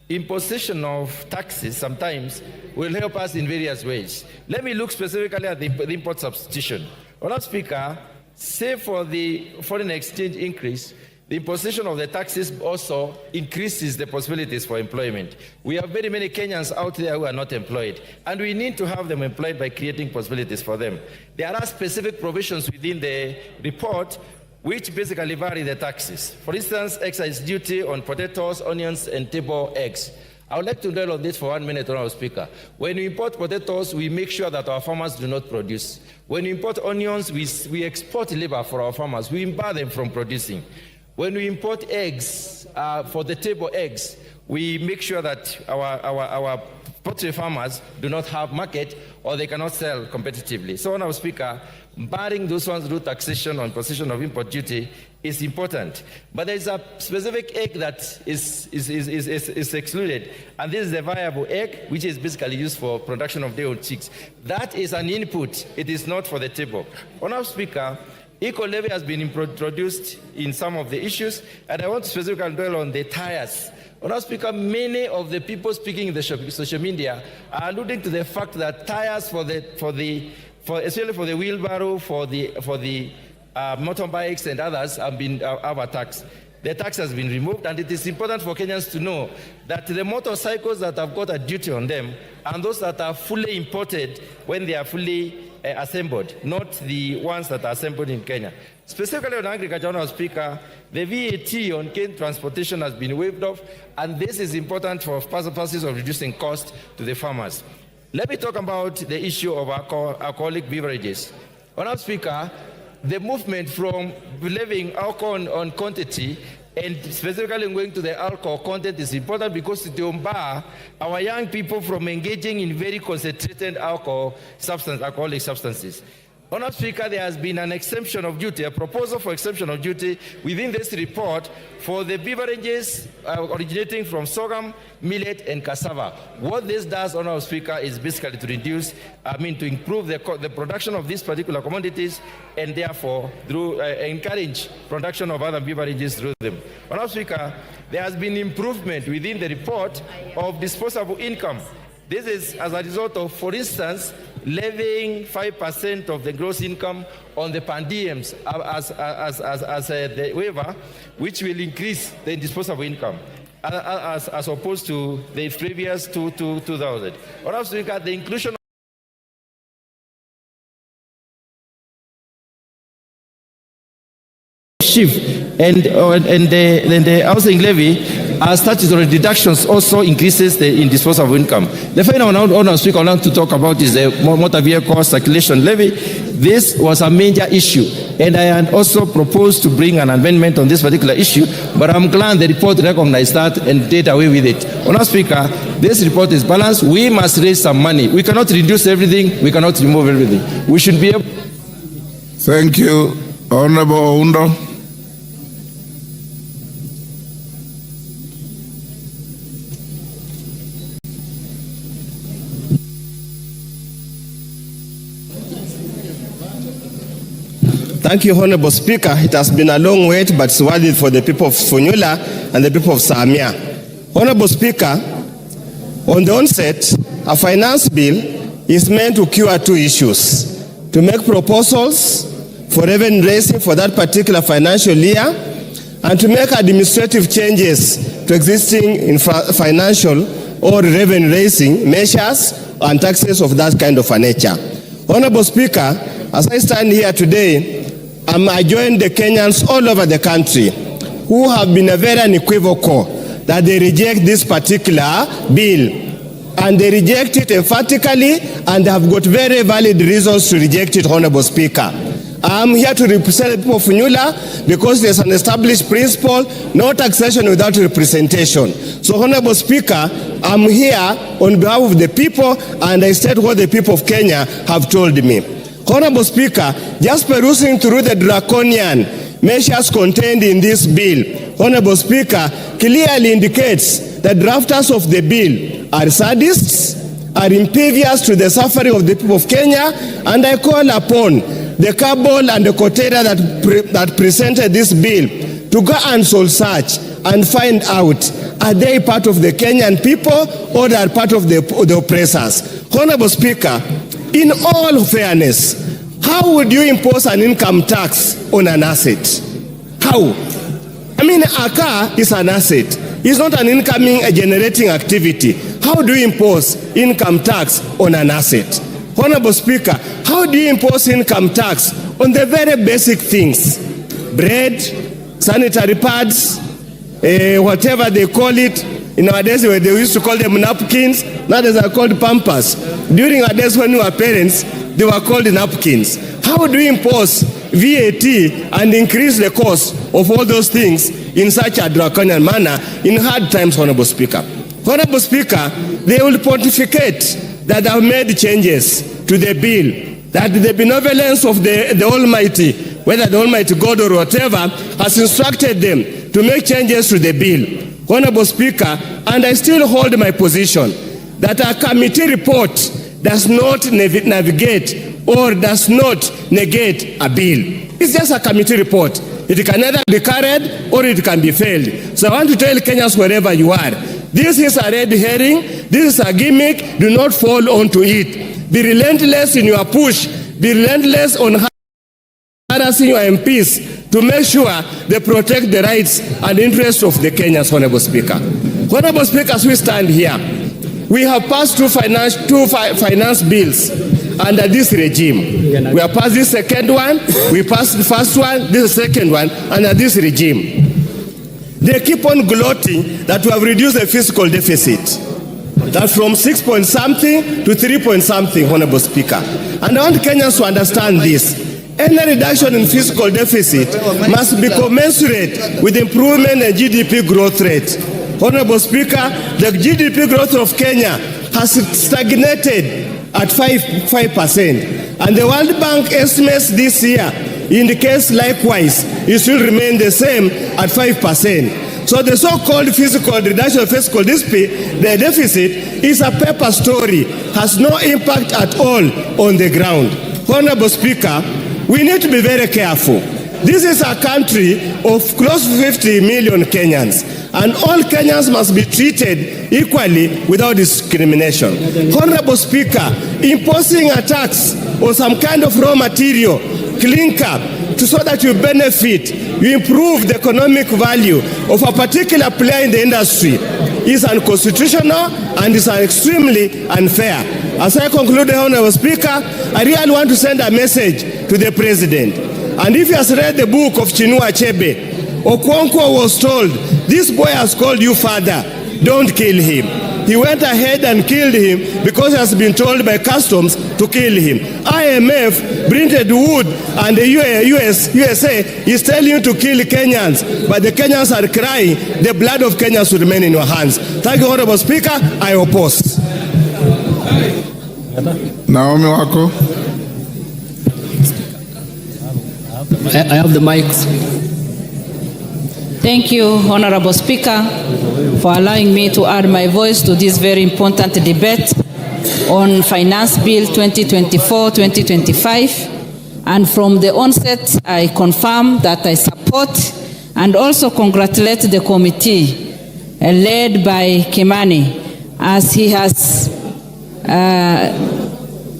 imposition of taxes sometimes will help us in various ways. Let me look specifically at the import substitution. Honourable Speaker, say for the foreign exchange increase, the imposition of the taxes also increases the possibilities for employment. We have very many Kenyans out there who are not employed, and we need to have them employed by creating possibilities for them. There are specific provisions within the report which basically vary the taxes. For instance, excise duty on potatoes, onions, and table eggs. I would like to dwell on this for 1 minute, Honourable Speaker. When we import potatoes, we make sure that our farmers do not produce. When we import onions, we export labor for our farmers. We bar them from producing. When we import eggs, for the table eggs, we make sure that our poultry farmers do not have market or they cannot sell competitively. So, Honourable Speaker, barring those ones through taxation on position of import duty is important. But there is a specific egg that is excluded, and this is the viable egg, which is basically used for production of day-old chicks. That is an input. It is not for the table. Honourable Speaker, eco-levy has been introduced in some of the issues, and I want to specifically dwell on the tires. Honourable Speaker, many of the people speaking in the social media are alluding to the fact that tires especially for the wheelbarrow, for the motorbikes and others have a tax. The tax has been removed, and it is important for Kenyans to know that the motorcycles that have got a duty on them and those that are fully imported when they are fully assembled, not the ones that are assembled in Kenya. Specifically on agriculture, Honourable Speaker, the VAT on cane transportation has been waived off, and this is important for purposes of reducing cost to the farmers. Let me talk about the issue of alcoholic beverages. Honourable Speaker, the movement from levying alcohol on quantity and specifically going to the alcohol content is important because it will bar our young people from engaging in very concentrated alcoholic substances. Honourable Speaker, there has been an exemption of duty, a proposal for exemption of duty within this report for the beverages originating from sorghum, millet, and cassava. What this does, Honourable Speaker, is basically to to improve the production of these particular commodities and therefore encourage production of other beverages through them. Honourable Speaker, there has been improvement within the report of disposable income. This is as a result of, for instance, levying 5% of the gross income on the per diems as the waiver, which will increase the disposable income as opposed to the previous 2000. Honourable Speaker, the inclusion shift and the housing levy as statutory deductions also increases the disposable income. The final one, Honourable Speaker, I want to talk about is the motor vehicle circulation levy. This was a major issue, and I had also proposed to bring an amendment on this particular issue, but I'm glad the report recognized that and did away with it. Honourable Speaker, this report is balanced. We must raise some money. We cannot reduce everything. We cannot remove everything. We should be able. Thank you, Honourable Oundo. Thank you, Honourable Speaker. It has been a long wait, but it's worth it for the people of Funyula and the people of Samia. Honourable Speaker, on the onset, a finance bill is meant to cure two issues: to make proposals for revenue raising for that particular financial year, and to make administrative changes to existing financial or revenue raising measures and taxes of that kind of a nature. Honourable Speaker, as I stand here today, I join the Kenyans all over the country who have been very unequivocal that they reject this particular bill. And they reject it emphatically, and they have got very valid reasons to reject it, Honourable Speaker. I'm here to represent the people of Funyula because there's an established principle, no taxation without representation. So, Honorable Speaker, I'm here on behalf of the people, and I state what the people of Kenya have told me. Honorable Speaker, just perusing through the draconian measures contained in this bill, Honorable Speaker, clearly indicates that drafters of the bill are sadists, are impervious to the suffering of the people of Kenya, and I call upon the cabal and the quotator that presented this bill to go and soul search and find out, are they part of the Kenyan people or they are part of the oppressors? Honorable Speaker, in all fairness, how would you impose an income tax on an asset? How? I mean, a car is an asset. It's not an incoming generating activity. How do you impose income tax on an asset? Honorable Speaker, how do you impose income tax on the very basic things? Bread, sanitary pads, whatever they call it. In our days, where they used to call them napkins, now they are called pampers. During our days when we were parents, they were called napkins. How do you impose VAT and increase the cost of all those things in such a draconian manner in hard times, Honorable Speaker? Honorable Speaker, they will pontificate that they have made changes to the bill, that the benevolence of the Almighty, whether the Almighty God or whatever, has instructed them to make changes to the bill. Honorable Speaker, and I still hold my position that a committee report does not navigate or does not negate a bill. It's just a committee report. It can either be carried or it can be failed. So I want to tell Kenyans wherever you are, this is a red herring, this is a gimmick, do not fall onto it. Be relentless in your push, be relentless on harassing your MPs to make sure they protect the rights and interests of the Kenyans, Honorable Speaker. Honorable Speaker, as we stand here, we have passed two finance bills under this regime. We have passed this second one, we passed the first one, this is the second one, under this regime. They keep on gloating that we have reduced the fiscal deficit. That from 6 point something to 3 point something, Honorable Speaker. And I want Kenyans to understand this. Any reduction in fiscal deficit must be commensurate with improvement in GDP growth rate. Honorable Speaker, the GDP growth of Kenya has stagnated at 5%. And the World Bank estimates this year indicates likewise it will remain the same at 5%. So the so-called fiscal reduction of fiscal the deficit is a paper story, has no impact at all on the ground. Honorable Speaker, we need to be very careful. This is a country of close to 50 million Kenyans, and all Kenyans must be treated equally without discrimination. Honorable Speaker, imposing a tax on some kind of raw material, clinker, so that you benefit, you improve the economic value of a particular player in the industry is unconstitutional and is extremely unfair. As I conclude, Honorable Speaker, I really want to send a message to the President. And if he has read the book of Chinua Achebe, Okonkwo was told, this boy has called you father, don't kill him. He went ahead and killed him because he has been told by customs to kill him. IMF, Bretton Woods, and the USA is telling you to kill Kenyans, but the Kenyans are crying, the blood of Kenyans will remain in your hands. Thank you, Honorable Speaker. I oppose. Naomi Wako. I have the mics. Thank you, Honorable Speaker, for allowing me to add my voice to this very important debate on Finance Bill 2024-2025. And from the onset, I confirm that I support and also congratulate the committee led by Kimani, as he has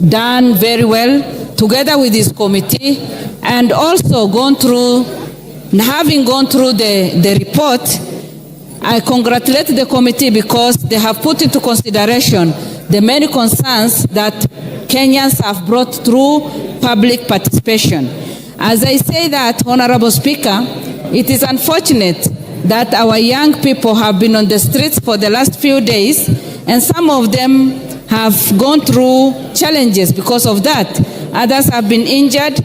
done very well together with his committee, and also having gone through the report. I congratulate the committee because they have put into consideration the many concerns that Kenyans have brought through public participation. As I say that, Honorable Speaker, it is unfortunate that our young people have been on the streets for the last few days, and some of them have gone through challenges because of that. Others have been injured.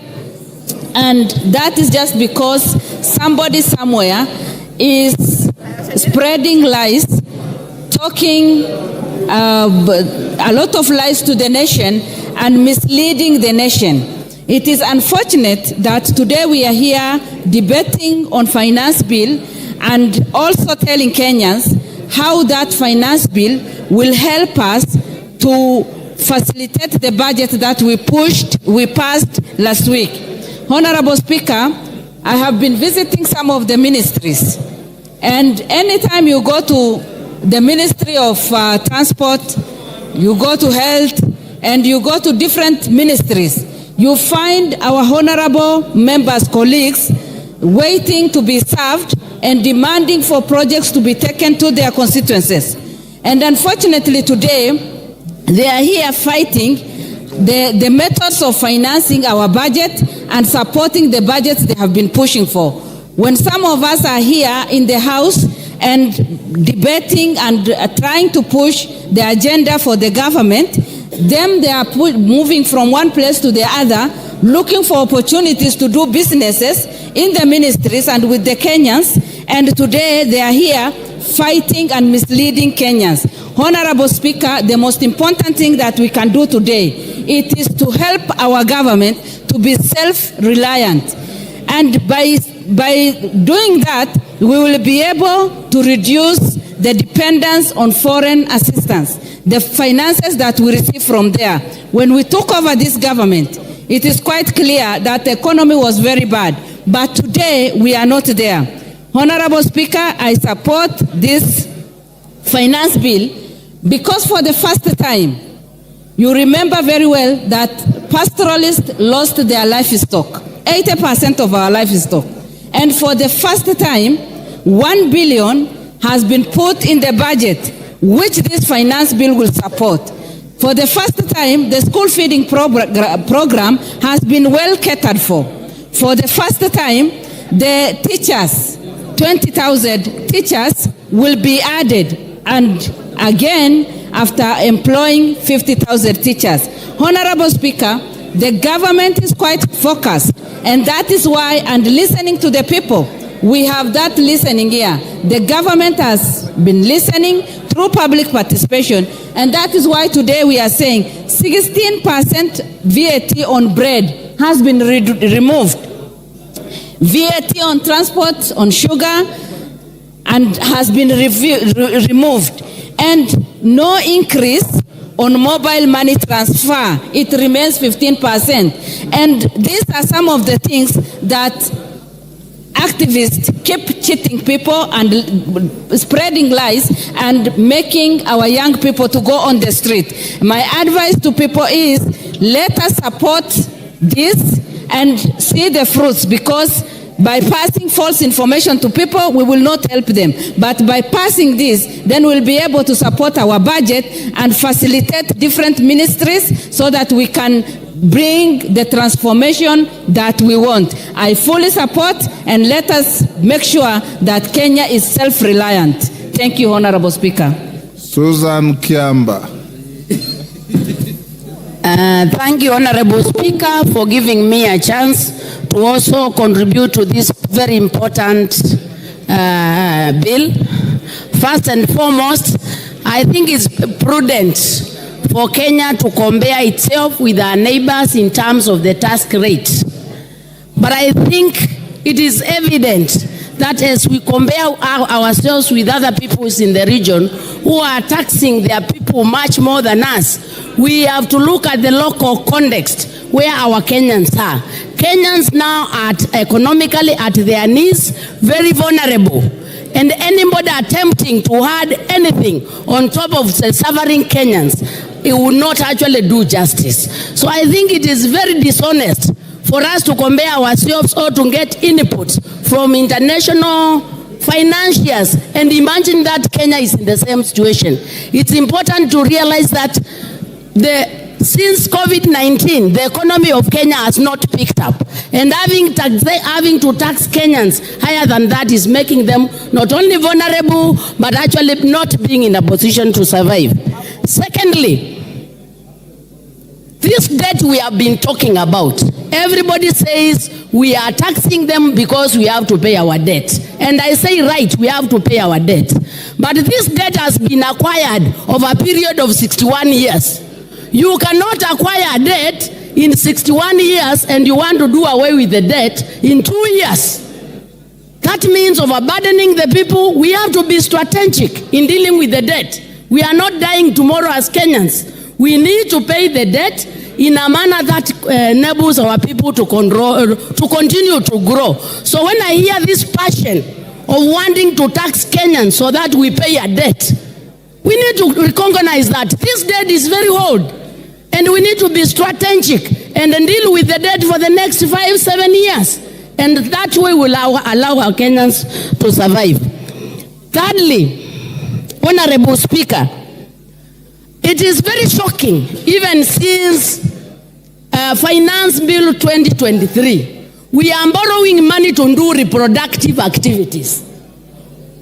and that is just because somebody somewhere is spreading lies, talking a lot of lies to the nation and misleading the nation. It is unfortunate that today we are here debating on finance bill and also telling Kenyans how that finance bill will help us to facilitate the budget that we passed last week. Honorable Speaker, I have been visiting some of the ministries, and anytime you go to the Ministry of Transport, you go to Health, and you go to different ministries, you find our honorable members, colleagues, waiting to be served and demanding for projects to be taken to their constituencies. And unfortunately today, they are here fighting the methods of financing our budget and supporting the budgets they have been pushing for. When some of us are here in the House and debating and trying to push the agenda for the government, them they are moving from one place to the other, looking for opportunities to do businesses in the ministries and with the Kenyans, and today they are here fighting and misleading Kenyans. Honorable Speaker, the most important thing that we can do today, it is to help our government to be self-reliant. And by doing that, we will be able to reduce the dependence on foreign assistance, the finances that we receive from there. When we took over this government, it is quite clear that the economy was very bad. But today, we are not there. Honorable Speaker, I support this finance bill because for the first time, you remember very well that pastoralists lost their livestock, 80% of our livestock. And for the first time, 1 billion has been put in the budget, which this finance bill will support. For the first time, the school feeding program has been well catered for. For the first time, the teachers, 20,000 teachers will be added, and again, after employing 50,000 teachers. Honorable Speaker, the government is quite focused, and that is why, and listening to the people, we have that listening here. The government has been listening through public participation, and that is why today we are saying 16% VAT on bread has been removed. VAT on transport, on sugar, and has been removed. And no increase on mobile money transfer. It remains 15%. And these are some of the things that activists keep cheating people and spreading lies and making our young people to go on the street. My advice to people is, let us support this and see the fruits, because by passing false information to people, we will not help them. But by passing this, then we'll be able to support our budget and facilitate different ministries so that we can bring the transformation that we want. I fully support, and let us make sure that Kenya is self-reliant. Thank you, Honorable Speaker. Susan Kiamba. Thank you, Honorable Speaker, for giving me a chance to also contribute to this very important bill. First and foremost, I think it's prudent for Kenya to compare itself with our neighbors in terms of the tax rate. But I think it is evident that as we compare ourselves with other peoples in the region who are taxing their people much more than us, we have to look at the local context where our Kenyans are. Kenyans now are economically at their knees, very vulnerable. And anybody attempting to add anything on top of the suffering Kenyans, it will not actually do justice. So I think it is very dishonest for us to compare ourselves or to get input from international financiers and imagine that Kenya is in the same situation. It's important to realize that since COVID-19, the economy of Kenya has not picked up. And having to tax Kenyans higher than that is making them not only vulnerable, but actually not being in a position to survive. Secondly, this debt we have been talking about Everybody says we are taxing them because we have to pay our debt. And I say, right, we have to pay our debt. But this debt has been acquired over a period of 61 years. You cannot acquire debt in 61 years and you want to do away with the debt in 2 years. That means overburdening the people. We have to be strategic in dealing with the debt. We are not dying tomorrow as Kenyans. We need to pay the debt in a manner that enables our people to continue to grow. So when I hear this passion of wanting to tax Kenyans so that we pay a debt, we need to recognize that this debt is very old. And we need to be strategic and then deal with the debt for the next 5-7 years. And that way will allow our Kenyans to survive. Thirdly, Honorable Speaker, it is very shocking, even since Finance Bill 2023, we are borrowing money to do reproductive activities.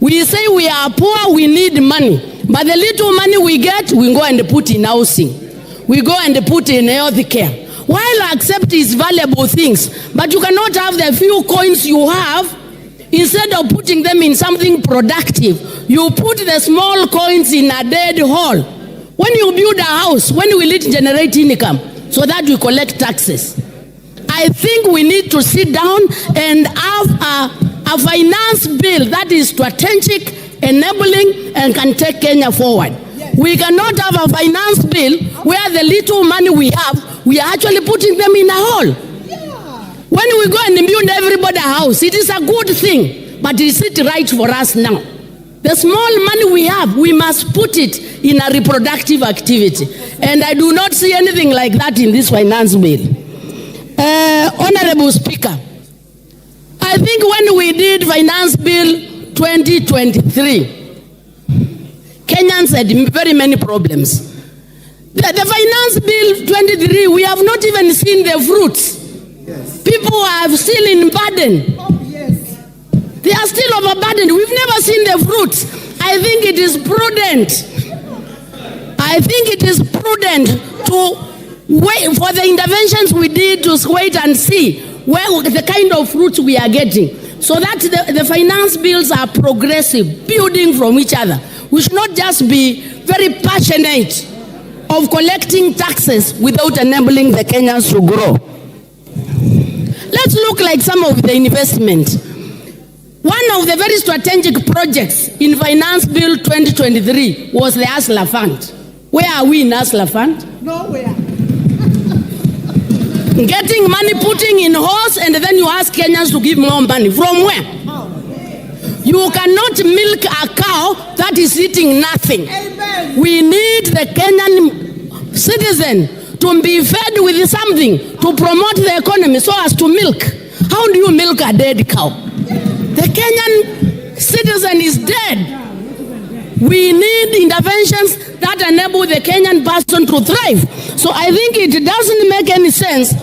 We say we are poor, we need money. But the little money we get, we go and put in housing. We go and put in health care. While I accept these valuable things, but you cannot have the few coins you have, instead of putting them in something productive, you put the small coins in a dead hole. When you build a house, when will it generate income so that we collect taxes? I think we need to sit down and have a finance bill that is strategic, enabling, and can take Kenya forward. We cannot have a finance bill where the little money we have, we are actually putting them in a hole. When we go and build everybody a house, it is a good thing, but is it right for us now? The small money we have, we must put it in a reproductive activity. And I do not see anything like that in this finance bill. Honorable Speaker, I think when we did Finance Bill 2023, Kenyans had very many problems. The Finance Bill 23, we have not even seen the fruits. Yes. People are still in burden. Oh, yes. They are still overburdened. We've never seen the fruits. I think it is prudent. I think it is prudent to wait for the interventions we did, to wait and see where the kind of fruits we are getting, so that the finance bills are progressive, building from each other. We should not just be very passionate of collecting taxes without enabling the Kenyans to grow. Let's look like some of the investment. One of the very strategic projects in Finance Bill 2023 was the Hustler Fund. Where are we in Hustler Fund? Nowhere. Getting money, putting in horse, and then you ask Kenyans to give more money. From where? You cannot milk a cow that is eating nothing. Amen. We need the Kenyan citizen to be fed with something to promote the economy so as to milk. How do you milk a dead cow? The Kenyan citizen is dead. We need interventions that enable the Kenyan person to thrive. So I think it doesn't make any sense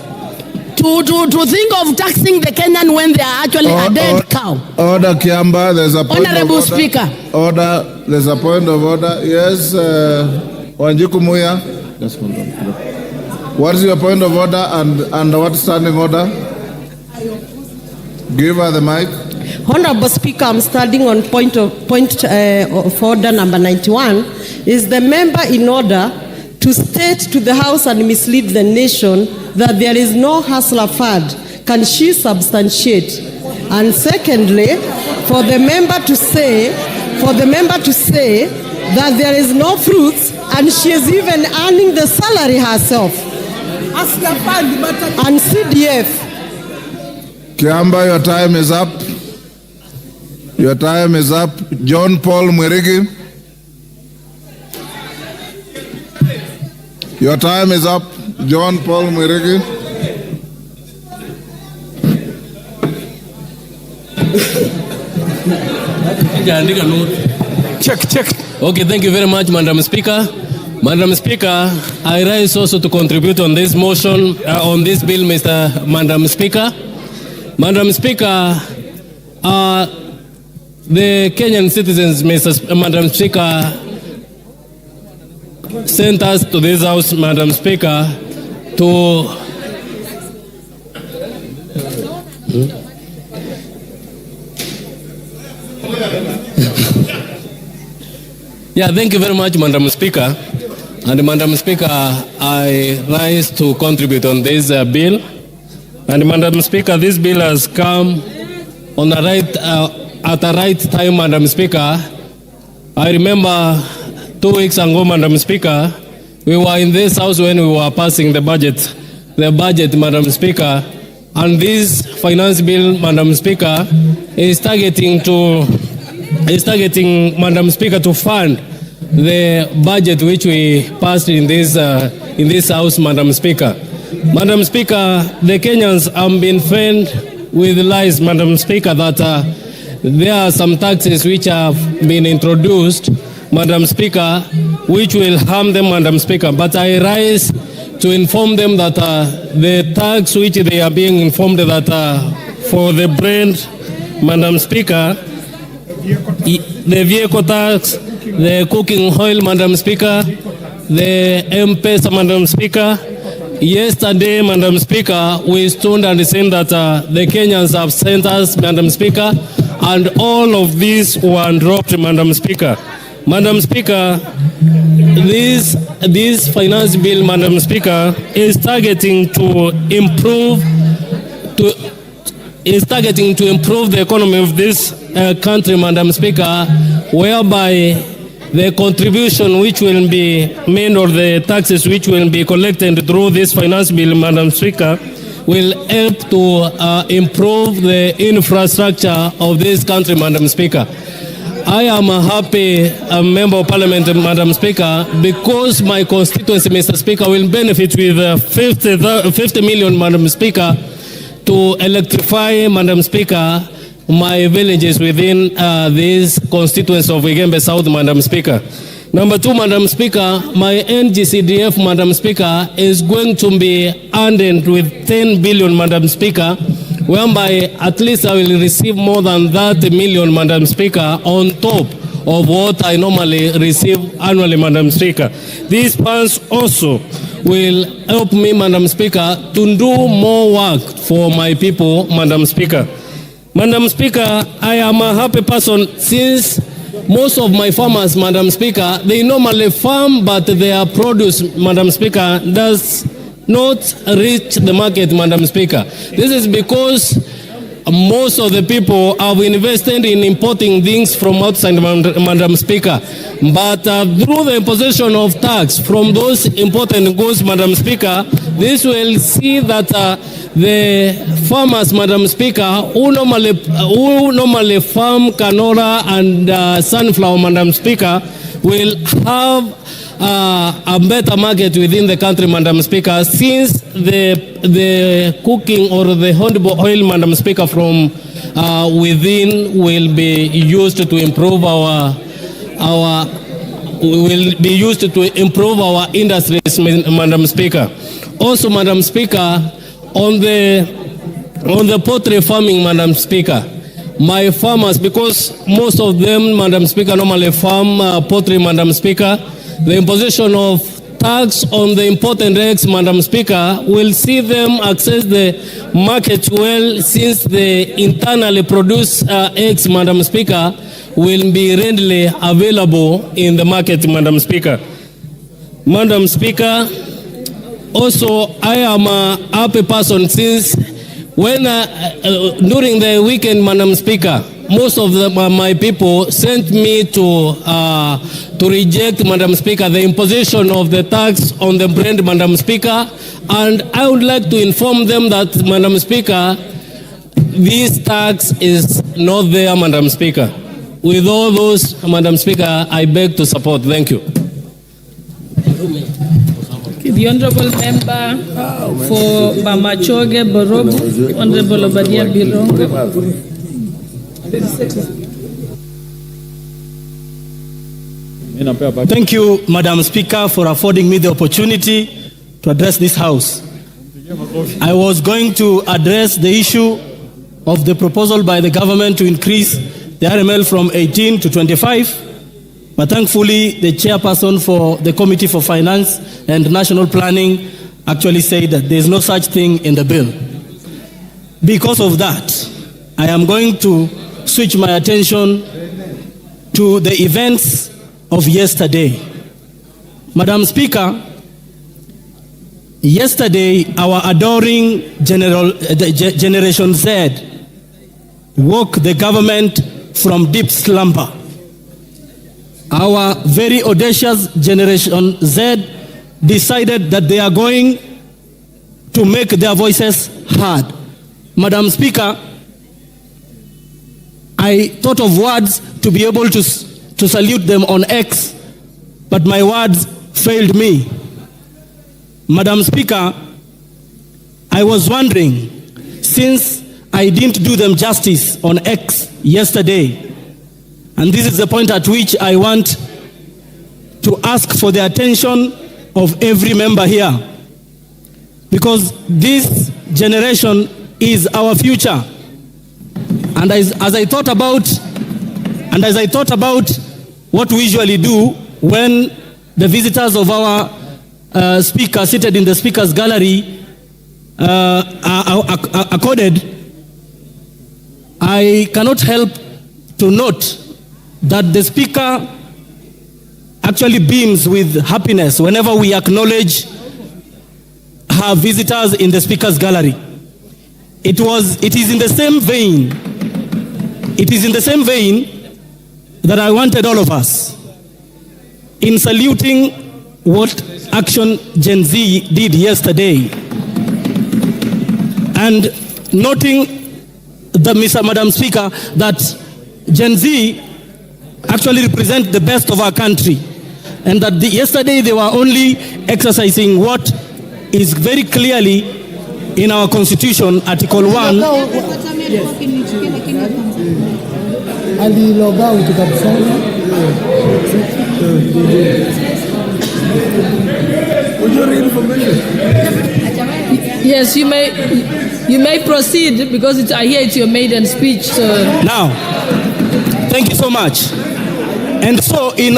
to think of taxing the Kenyan when they are actually a dead cow. Order, Kiamba, there's a point Honorable of order. Speaker. Order, there's a point of order. Yes, Wanjiku Muya. Yes, what is your point of order and what standing order? Give her the mic. Honorable Speaker, I'm standing on point of order number 91. Is the member in order to state to the House and mislead the nation that there is no Hustler Fund? Can she substantiate? And secondly, for the member to say that there is no fruits and she is even earning the salary herself. Hustler Fund and CDF. Kiamba, your time is up. Your time is up. John Paul Mwirigi. Your time is up. John Paul Mwirigi. Check. Okay, thank you very much, Madam Speaker. Madam Speaker, I rise also to contribute on this motion, on this bill, Madam Speaker. Madam Speaker, the Kenyan citizens, Madam Speaker, sent us to this house, Madam Speaker, to Yeah, thank you very much, Madam Speaker. And Madam Speaker, I rise to contribute on this bill. And Madam Speaker, this bill has come on the at the right time, Madam Speaker. I remember 2 weeks ago, Madam Speaker, we were in this house when we were passing the budget, Madam Speaker. And this finance bill, Madam Speaker, is targeting, Madam Speaker, to fund the budget which we passed in this house, Madam Speaker. Madam Speaker, the Kenyans have been fed with lies, Madam Speaker, that there are some taxes which have been introduced, Madam Speaker, which will harm them, Madam Speaker. But I rise to inform them that the tax which they are being informed that for the brand, Madam Speaker, the vehicle tax, the cooking oil, Madam Speaker, the M-Pesa, Madam Speaker. Yesterday, Madam Speaker, we stood and said that the Kenyans have sent us, Madam Speaker, and all of these were dropped, Madam Speaker. Madam Speaker, this finance bill, Madam Speaker, is targeting to improve the economy of this country, Madam Speaker, whereby the contribution which will be made or the taxes which will be collected through this finance bill, Madam Speaker, will help to improve the infrastructure of this country, Madam Speaker. I am a happy member of Parliament, Madam Speaker, because my constituency, Mr. Speaker, will benefit with 50 million, Madam Speaker, to electrify, Madam Speaker, my villages within this constituency of Igembe South, Madam Speaker. Number 2, Madam Speaker, my NGCDF, Madam Speaker, is going to be ended with 10 billion, Madam Speaker, whereby at least I will receive more than 30 million, Madam Speaker, on top of what I normally receive annually, Madam Speaker. These funds also will help me, Madam Speaker, to do more work for my people, Madam Speaker. Madam Speaker, I am a happy person since most of my farmers, Madam Speaker, they normally farm, but their produce, Madam Speaker, does not reach the market, Madam Speaker. This is because most of the people have invested in importing things from outside, Madam Speaker. But through the imposition of tax from those imported goods, Madam Speaker, this will see that the farmers, Madam Speaker, who normally farm canola and sunflower, Madam Speaker, will have a better market within the country, Madam Speaker, since the cooking or the honeydew oil, Madam Speaker, from within will be used to improve our industries, Madam Speaker. Also, Madam Speaker, on the poultry farming, Madam Speaker, my farmers, because most of them, Madam Speaker, normally farm poultry, Madam Speaker, the imposition of tax on the imported eggs, Madam Speaker, will see them access the market well, since the internally produced eggs, Madam Speaker, will be readily available in the market, Madam Speaker. Madam Speaker, also I am a happy person since when during the weekend, Madam Speaker, most of my people sent me to reject, Madam Speaker, the imposition of the tax on the brand, Madam Speaker, and I would like to inform them that, Madam Speaker, this tax is not there, Madam Speaker. With all those, Madam Speaker, I beg to support. Thank you. The Honorable Member for Bamachoge Borobu, Honorable Obadia Bironga. Thank you, Madam Speaker, for affording me the opportunity to address this House. I was going to address the issue of the proposal by the government to increase the RML from 18 to 25, but thankfully the chairperson for the Committee for Finance and National Planning actually said that there is no such thing in the bill. because of that, I am going to switch my attention to the events of yesterday. Madam Speaker, yesterday our adoring Generation Z woke the government from deep slumber. Our very audacious Generation Z decided that they are going to make their voices heard. Madam Speaker, I thought of words to be able to salute them on X, but my words failed me. Madam Speaker, I was wondering, since I didn't do them justice on X yesterday, and this is the point at which I want to ask for the attention of every member here, because this generation is our future. And as I thought about what we usually do when the visitors of our speaker seated in the speaker's gallery are accorded, I cannot help to note that the speaker actually beams with happiness whenever we acknowledge her visitors in the speaker's gallery. It is in the same vein that I wanted all of us, in saluting what Action Gen Z did yesterday, and noting Madam Speaker, that Gen Z actually represent the best of our country, and that yesterday they were only exercising what is very clearly in our Constitution, Article 1. Yes, you may proceed, because I hear it's your maiden speech. So. Now, thank you so much. And so, in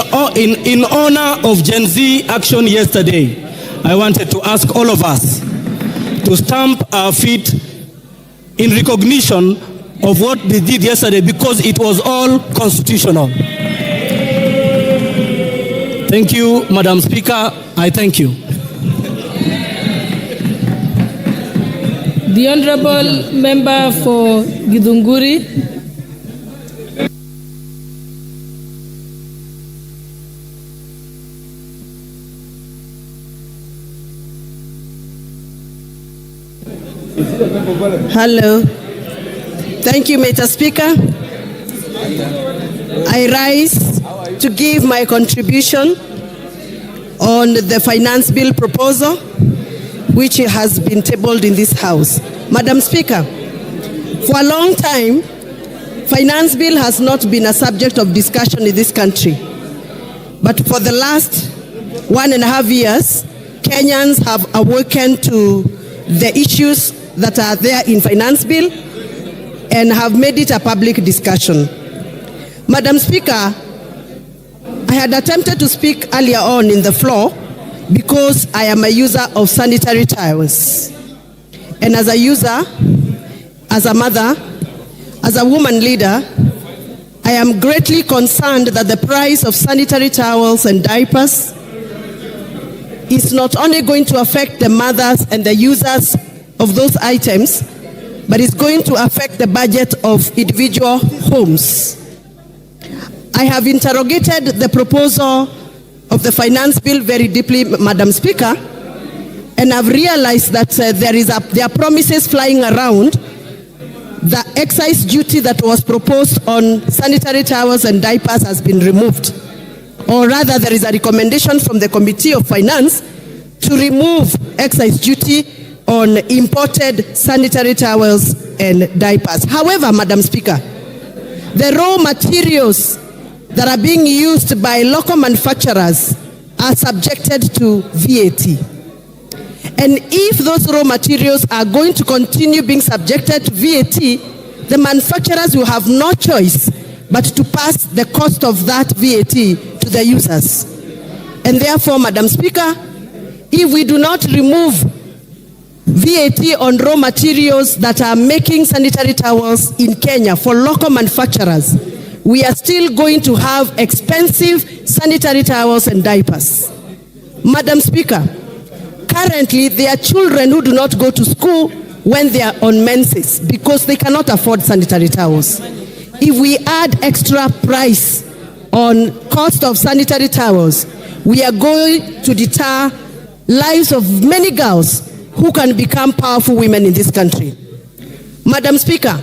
honor of Gen Z action yesterday, I wanted to ask all of us to stamp our feet in recognition of what they did yesterday, because it was all constitutional. Thank you, Madam Speaker. I thank you. The Honorable Member for Githunguri. Hello. Thank you, Mr. Speaker. I rise to give my contribution on the finance bill proposal, which has been tabled in this House. Madam Speaker, for a long time, finance bill has not been a subject of discussion in this country. But for the last 1.5 years, Kenyans have awakened to the issues that are there in finance bill and have made it a public discussion. Madam Speaker, I had attempted to speak earlier on in the floor because I am a user of sanitary towels. And as a user, as a mother, as a woman leader, I am greatly concerned that the price of sanitary towels and diapers is not only going to affect the mothers and the users of those items, but it's going to affect the budget of individual homes. I have interrogated the proposal of the finance bill very deeply, Madam Speaker, and I've realized that there are promises flying around. The excise duty that was proposed on sanitary towels and diapers has been removed. Or rather, there is a recommendation from the Committee of Finance to remove excise duty on imported sanitary towels and diapers. However, Madam Speaker, the raw materials that are being used by local manufacturers are subjected to VAT. And if those raw materials are going to continue being subjected to VAT, the manufacturers will have no choice but to pass the cost of that VAT to the users. And therefore, Madam Speaker, if we do not remove VAT on raw materials that are making sanitary towels in Kenya for local manufacturers, we are still going to have expensive sanitary towels and diapers. Madam Speaker, currently there are children who do not go to school when they are on menses because they cannot afford sanitary towels. If we add extra price on cost of sanitary towels, we are going to deter lives of many girls who can become powerful women in this country. Madam Speaker,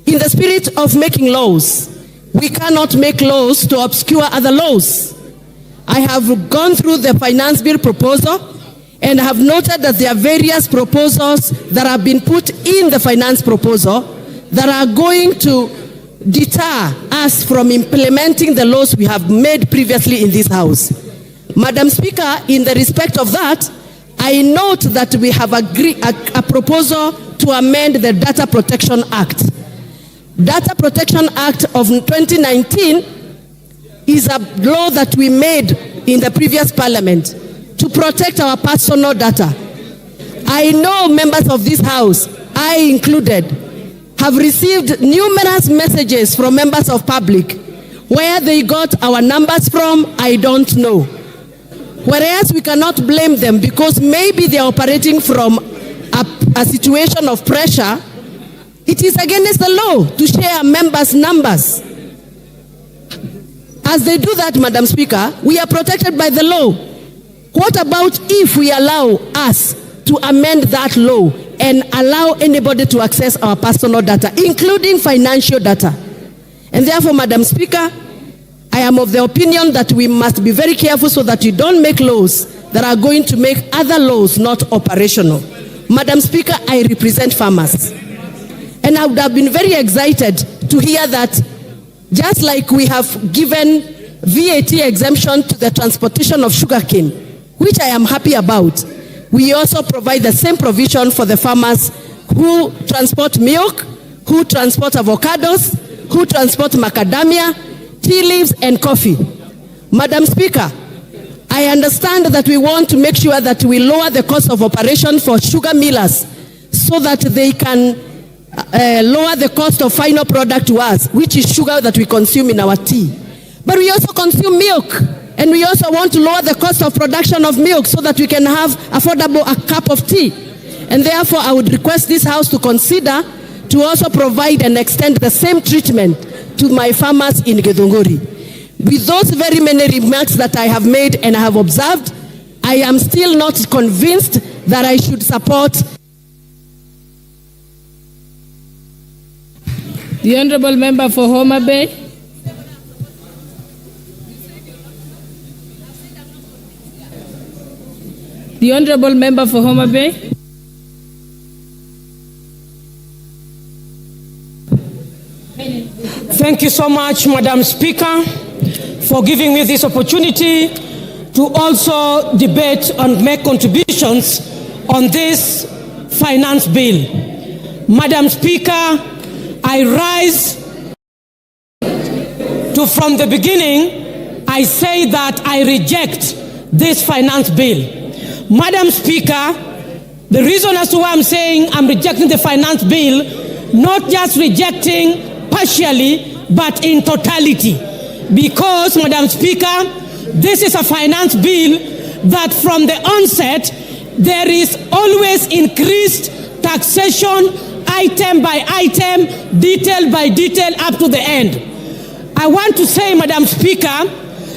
in the spirit of making laws, we cannot make laws to obscure other laws. I have gone through the finance bill proposal and have noted that there are various proposals that have been put in the finance proposal that are going to deter us from implementing the laws we have made previously in this House. Madam Speaker, in the respect of that, I note that we have agreed a proposal to amend the Data Protection Act. Data Protection Act of 2019 is a law that we made in the previous parliament to protect our personal data. I know members of this House, I included, have received numerous messages from members of public. Where they got our numbers from, I don't know. Whereas we cannot blame them because maybe they are operating from a situation of pressure. It is against the law to share members' numbers. As they do that, Madam Speaker, we are protected by the law. What about if we allow us to amend that law and allow anybody to access our personal data, including financial data? And therefore, Madam Speaker, I am of the opinion that we must be very careful so that you don't make laws that are going to make other laws not operational. Madam Speaker, I represent farmers. And I would have been very excited to hear that just like we have given VAT exemption to the transportation of sugarcane, which I am happy about, we also provide the same provision for the farmers who transport milk, who transport avocados, who transport macadamia, tea leaves, and coffee. Madam Speaker, I understand that we want to make sure that we lower the cost of operation for sugar millers so that they can lower the cost of final product to us, which is sugar that we consume in our tea. But we also consume milk, and we also want to lower the cost of production of milk so that we can have affordable a cup of tea. And therefore, I would request this House to consider to also provide and extend the same treatment to my farmers in Githunguri. With those very many remarks that I have made and I have observed, I am still not convinced that I should support the Honourable Member for Homa Bay. The Honourable Member for Homa Bay. Thank you so much, Madam Speaker, for giving me this opportunity to also debate and make contributions on this finance bill. Madam Speaker, I rise to, from the beginning, I say that I reject this finance bill. Madam Speaker, the reason as to why I'm saying I'm rejecting the finance bill, not just rejecting partially, but in totality. Because, Madam Speaker, this is a finance bill that from the onset, there is always increased taxation, item by item, detail by detail, up to the end. I want to say, Madam Speaker,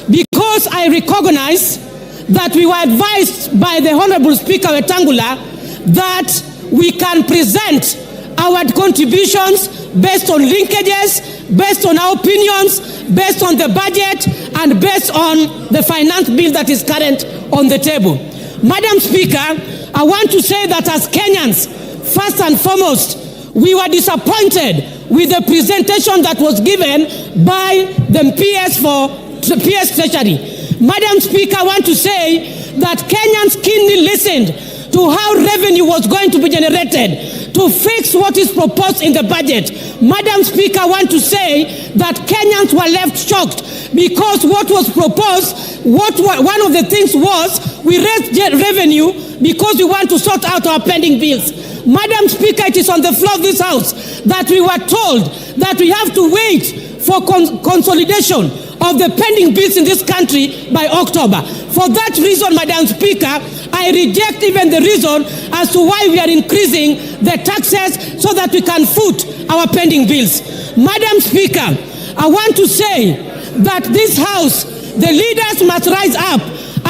because I recognize that we were advised by the Honorable Speaker Wetangula that we can present our contributions based on linkages, based on our opinions, based on the budget, and based on the finance bill that is current on the table. Madam Speaker, I want to say that as Kenyans, first and foremost, we were disappointed with the presentation that was given by the PS Treasury. Madam Speaker, I want to say that Kenyans keenly listened to how revenue was going to be generated. to fix what is proposed in the budget. Madam Speaker, I want to say that Kenyans were left shocked because what was proposed, one of the things was we raised revenue because we want to sort out our pending bills. Madam Speaker, it is on the floor of this House that we were told that we have to wait for consolidation of the pending bills in this country by October. For that reason, Madam Speaker, I reject even the reason as to why we are increasing the taxes so that we can foot our pending bills. Madam Speaker, I want to say that this House, the leaders must rise up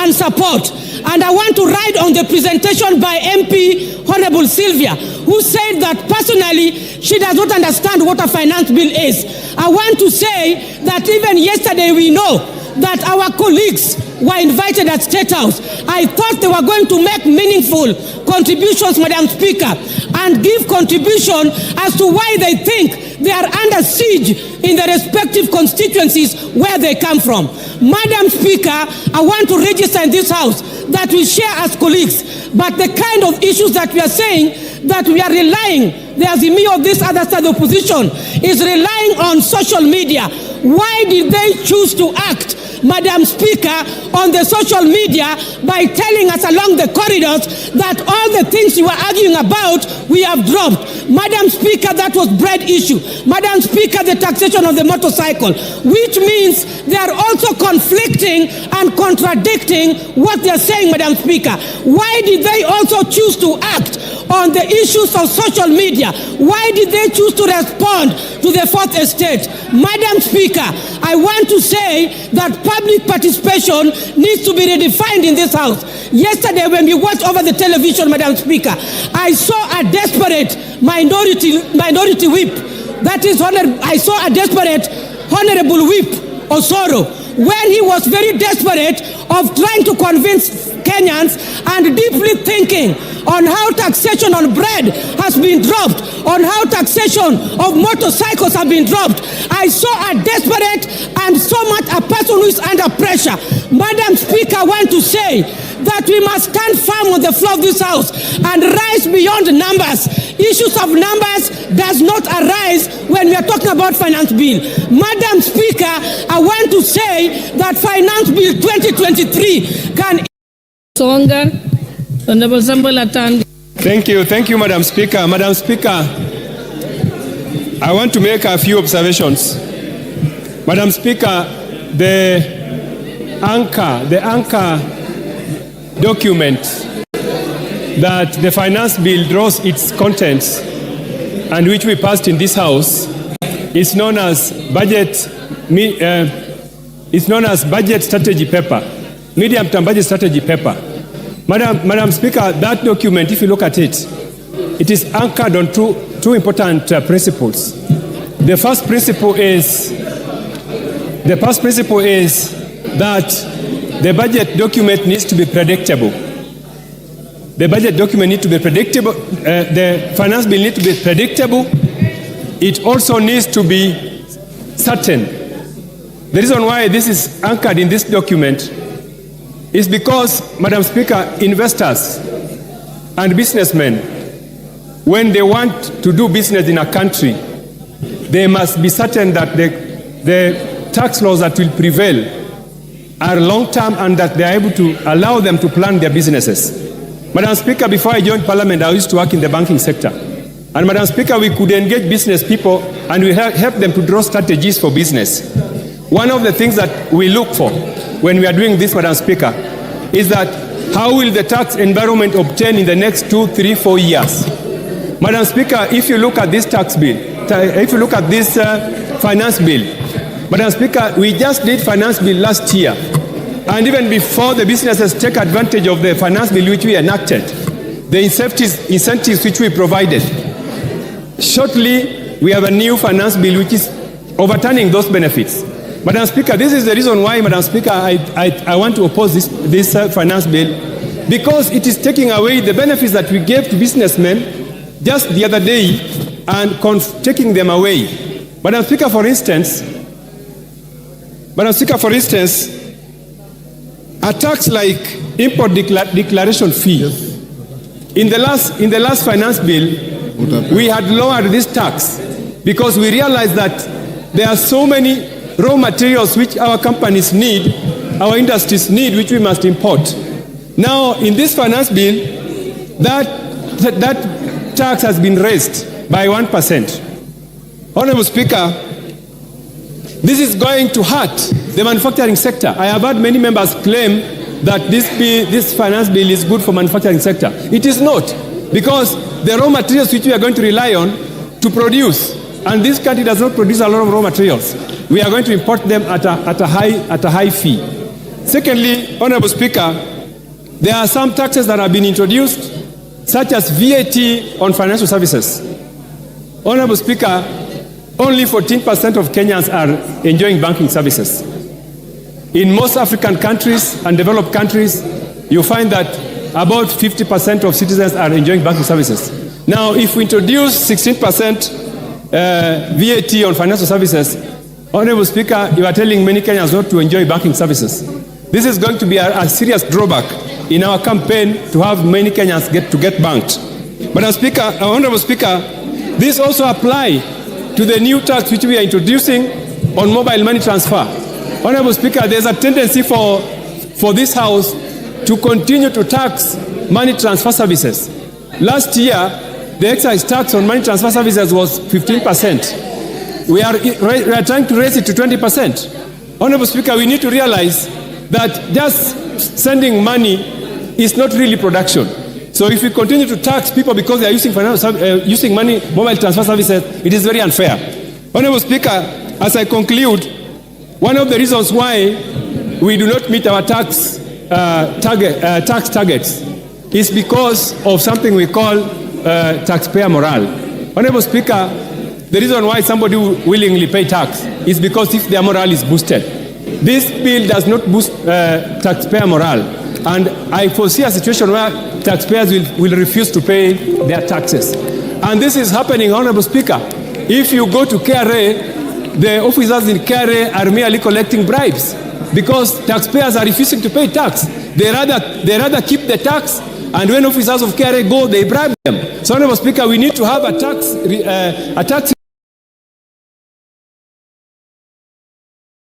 and support. And I want to ride on the presentation by MP Honorable Sylvia, who said that personally she does not understand what a finance bill is. I want to say that even yesterday we know that our colleagues were invited at State House. I thought they were going to make meaningful contributions, Madam Speaker, and give contribution as to why they think they are under siege in the respective constituencies where they come from. Madam Speaker, I want to register in this House that we share as colleagues, but the kind of issues that we are saying that we are relying, the Azimio of this other side of the opposition is relying on social media. Why did they choose to act, Madam Speaker, on the social media by telling us along the corridors that all the things you were arguing about we have dropped? Madam Speaker, that was bread issue. Madam Speaker, the taxation of the motorcycle, which means they are also conflicting and contradicting what they are saying, Madam Speaker. Why did they also choose to act on the issues of social media? Why did they choose to respond to the Fourth Estate? Madam Speaker, I want to say that public participation needs to be redefined in this House. Yesterday when we watched over the television, Madam Speaker, I saw a desperate minority whip. That is, I saw a desperate Honorable Whip Osoro, when he was very desperate of trying to convince Kenyans and deeply thinking on how taxation on bread has been dropped, on how taxation of motorcycles have been dropped. I saw a desperate and so much a person who is under pressure. Madam Speaker, I want to say that we must stand firm on the floor of this House and rise beyond numbers. Issues of numbers does not arise when we are talking about finance bill. Madam Speaker, I want to say that finance bill 2023 can... Songa, Honorable Sambal Atandi. Thank you, Madam Speaker. Madam Speaker, I want to make a few observations. Madam Speaker, the anchor document that the finance bill draws its contents and which we passed in this House is known as budget strategy paper, medium-term budget strategy paper. Madam Speaker, that document, if you look at it, it is anchored on two important principles. The first principle is that the budget document needs to be predictable. The budget document needs to be predictable. The finance bill needs to be predictable. It also needs to be certain. The reason why this is anchored in this document is because, Madam Speaker, investors and businessmen, when they want to do business in a country, they must be certain that the tax laws that will prevail are long-term and that they are able to allow them to plan their businesses. Madam Speaker, before I joined Parliament, I used to work in the banking sector. And Madam Speaker, we could engage business people and we help them to draw strategies for business. One of the things that we look for when we are doing this, Madam Speaker, is that how will the tax environment obtain in the next 2, 3, 4 years? Madam Speaker, if you look at this tax bill, if you look at this finance bill, Madam Speaker, we just did finance bill last year. And even before the businesses take advantage of the finance bill which we enacted, the incentives which we provided, shortly we have a new finance bill which is overturning those benefits. Madam Speaker, this is the reason why, Madam Speaker, I want to oppose this finance bill, because it is taking away the benefits that we gave to businessmen just the other day and taking them away. Madam Speaker, for instance, a tax like import declaration fee. In the last finance bill, we had lowered this tax because we realized that there are so many raw materials which our companies need, our industries need, which we must import. Now, in this finance bill, that tax has been raised by 1%. Honorable Speaker, this is going to hurt the manufacturing sector. I have heard many members claim that this finance bill is good for manufacturing sector. It is not, because the raw materials which we are going to rely on to produce, and this country does not produce a lot of raw materials, we are going to import them at a high fee. Secondly, Honorable Speaker, there are some taxes that have been introduced, such as VAT on financial services. Honorable Speaker, only 14% of Kenyans are enjoying banking services. In most African countries and developed countries, you find that about 50% of citizens are enjoying banking services. Now, if we introduce 16% VAT on financial services, Honorable Speaker, you are telling many Kenyans not to enjoy banking services. This is going to be a serious drawback in our campaign to have many Kenyans get banked. But Honorable Speaker, this also applies to the new tax which we are introducing on mobile money transfer. Honorable Speaker, there's a tendency for this House to continue to tax money transfer services. Last year, the excise tax on money transfer services was 15%. We are trying to raise it to 20%. Honorable Speaker, we need to realize that just sending money is not really production. So if we continue to tax people because they are using money mobile transfer services, it is very unfair. Honorable Speaker, as I conclude, one of the reasons why we do not meet our tax targets is because of something we call taxpayer morale. Honorable Speaker, the reason why somebody will willingly pay tax is because if their morale is boosted. This bill does not boost taxpayer morale, and I foresee a situation where taxpayers will refuse to pay their taxes. And this is happening, Honorable Speaker. If you go to KRA, the officers in KRA are merely collecting bribes because taxpayers are refusing to pay tax. They rather keep the tax, and when officers of KRA go, they bribe them. So, Honorable Speaker, we need to have a tax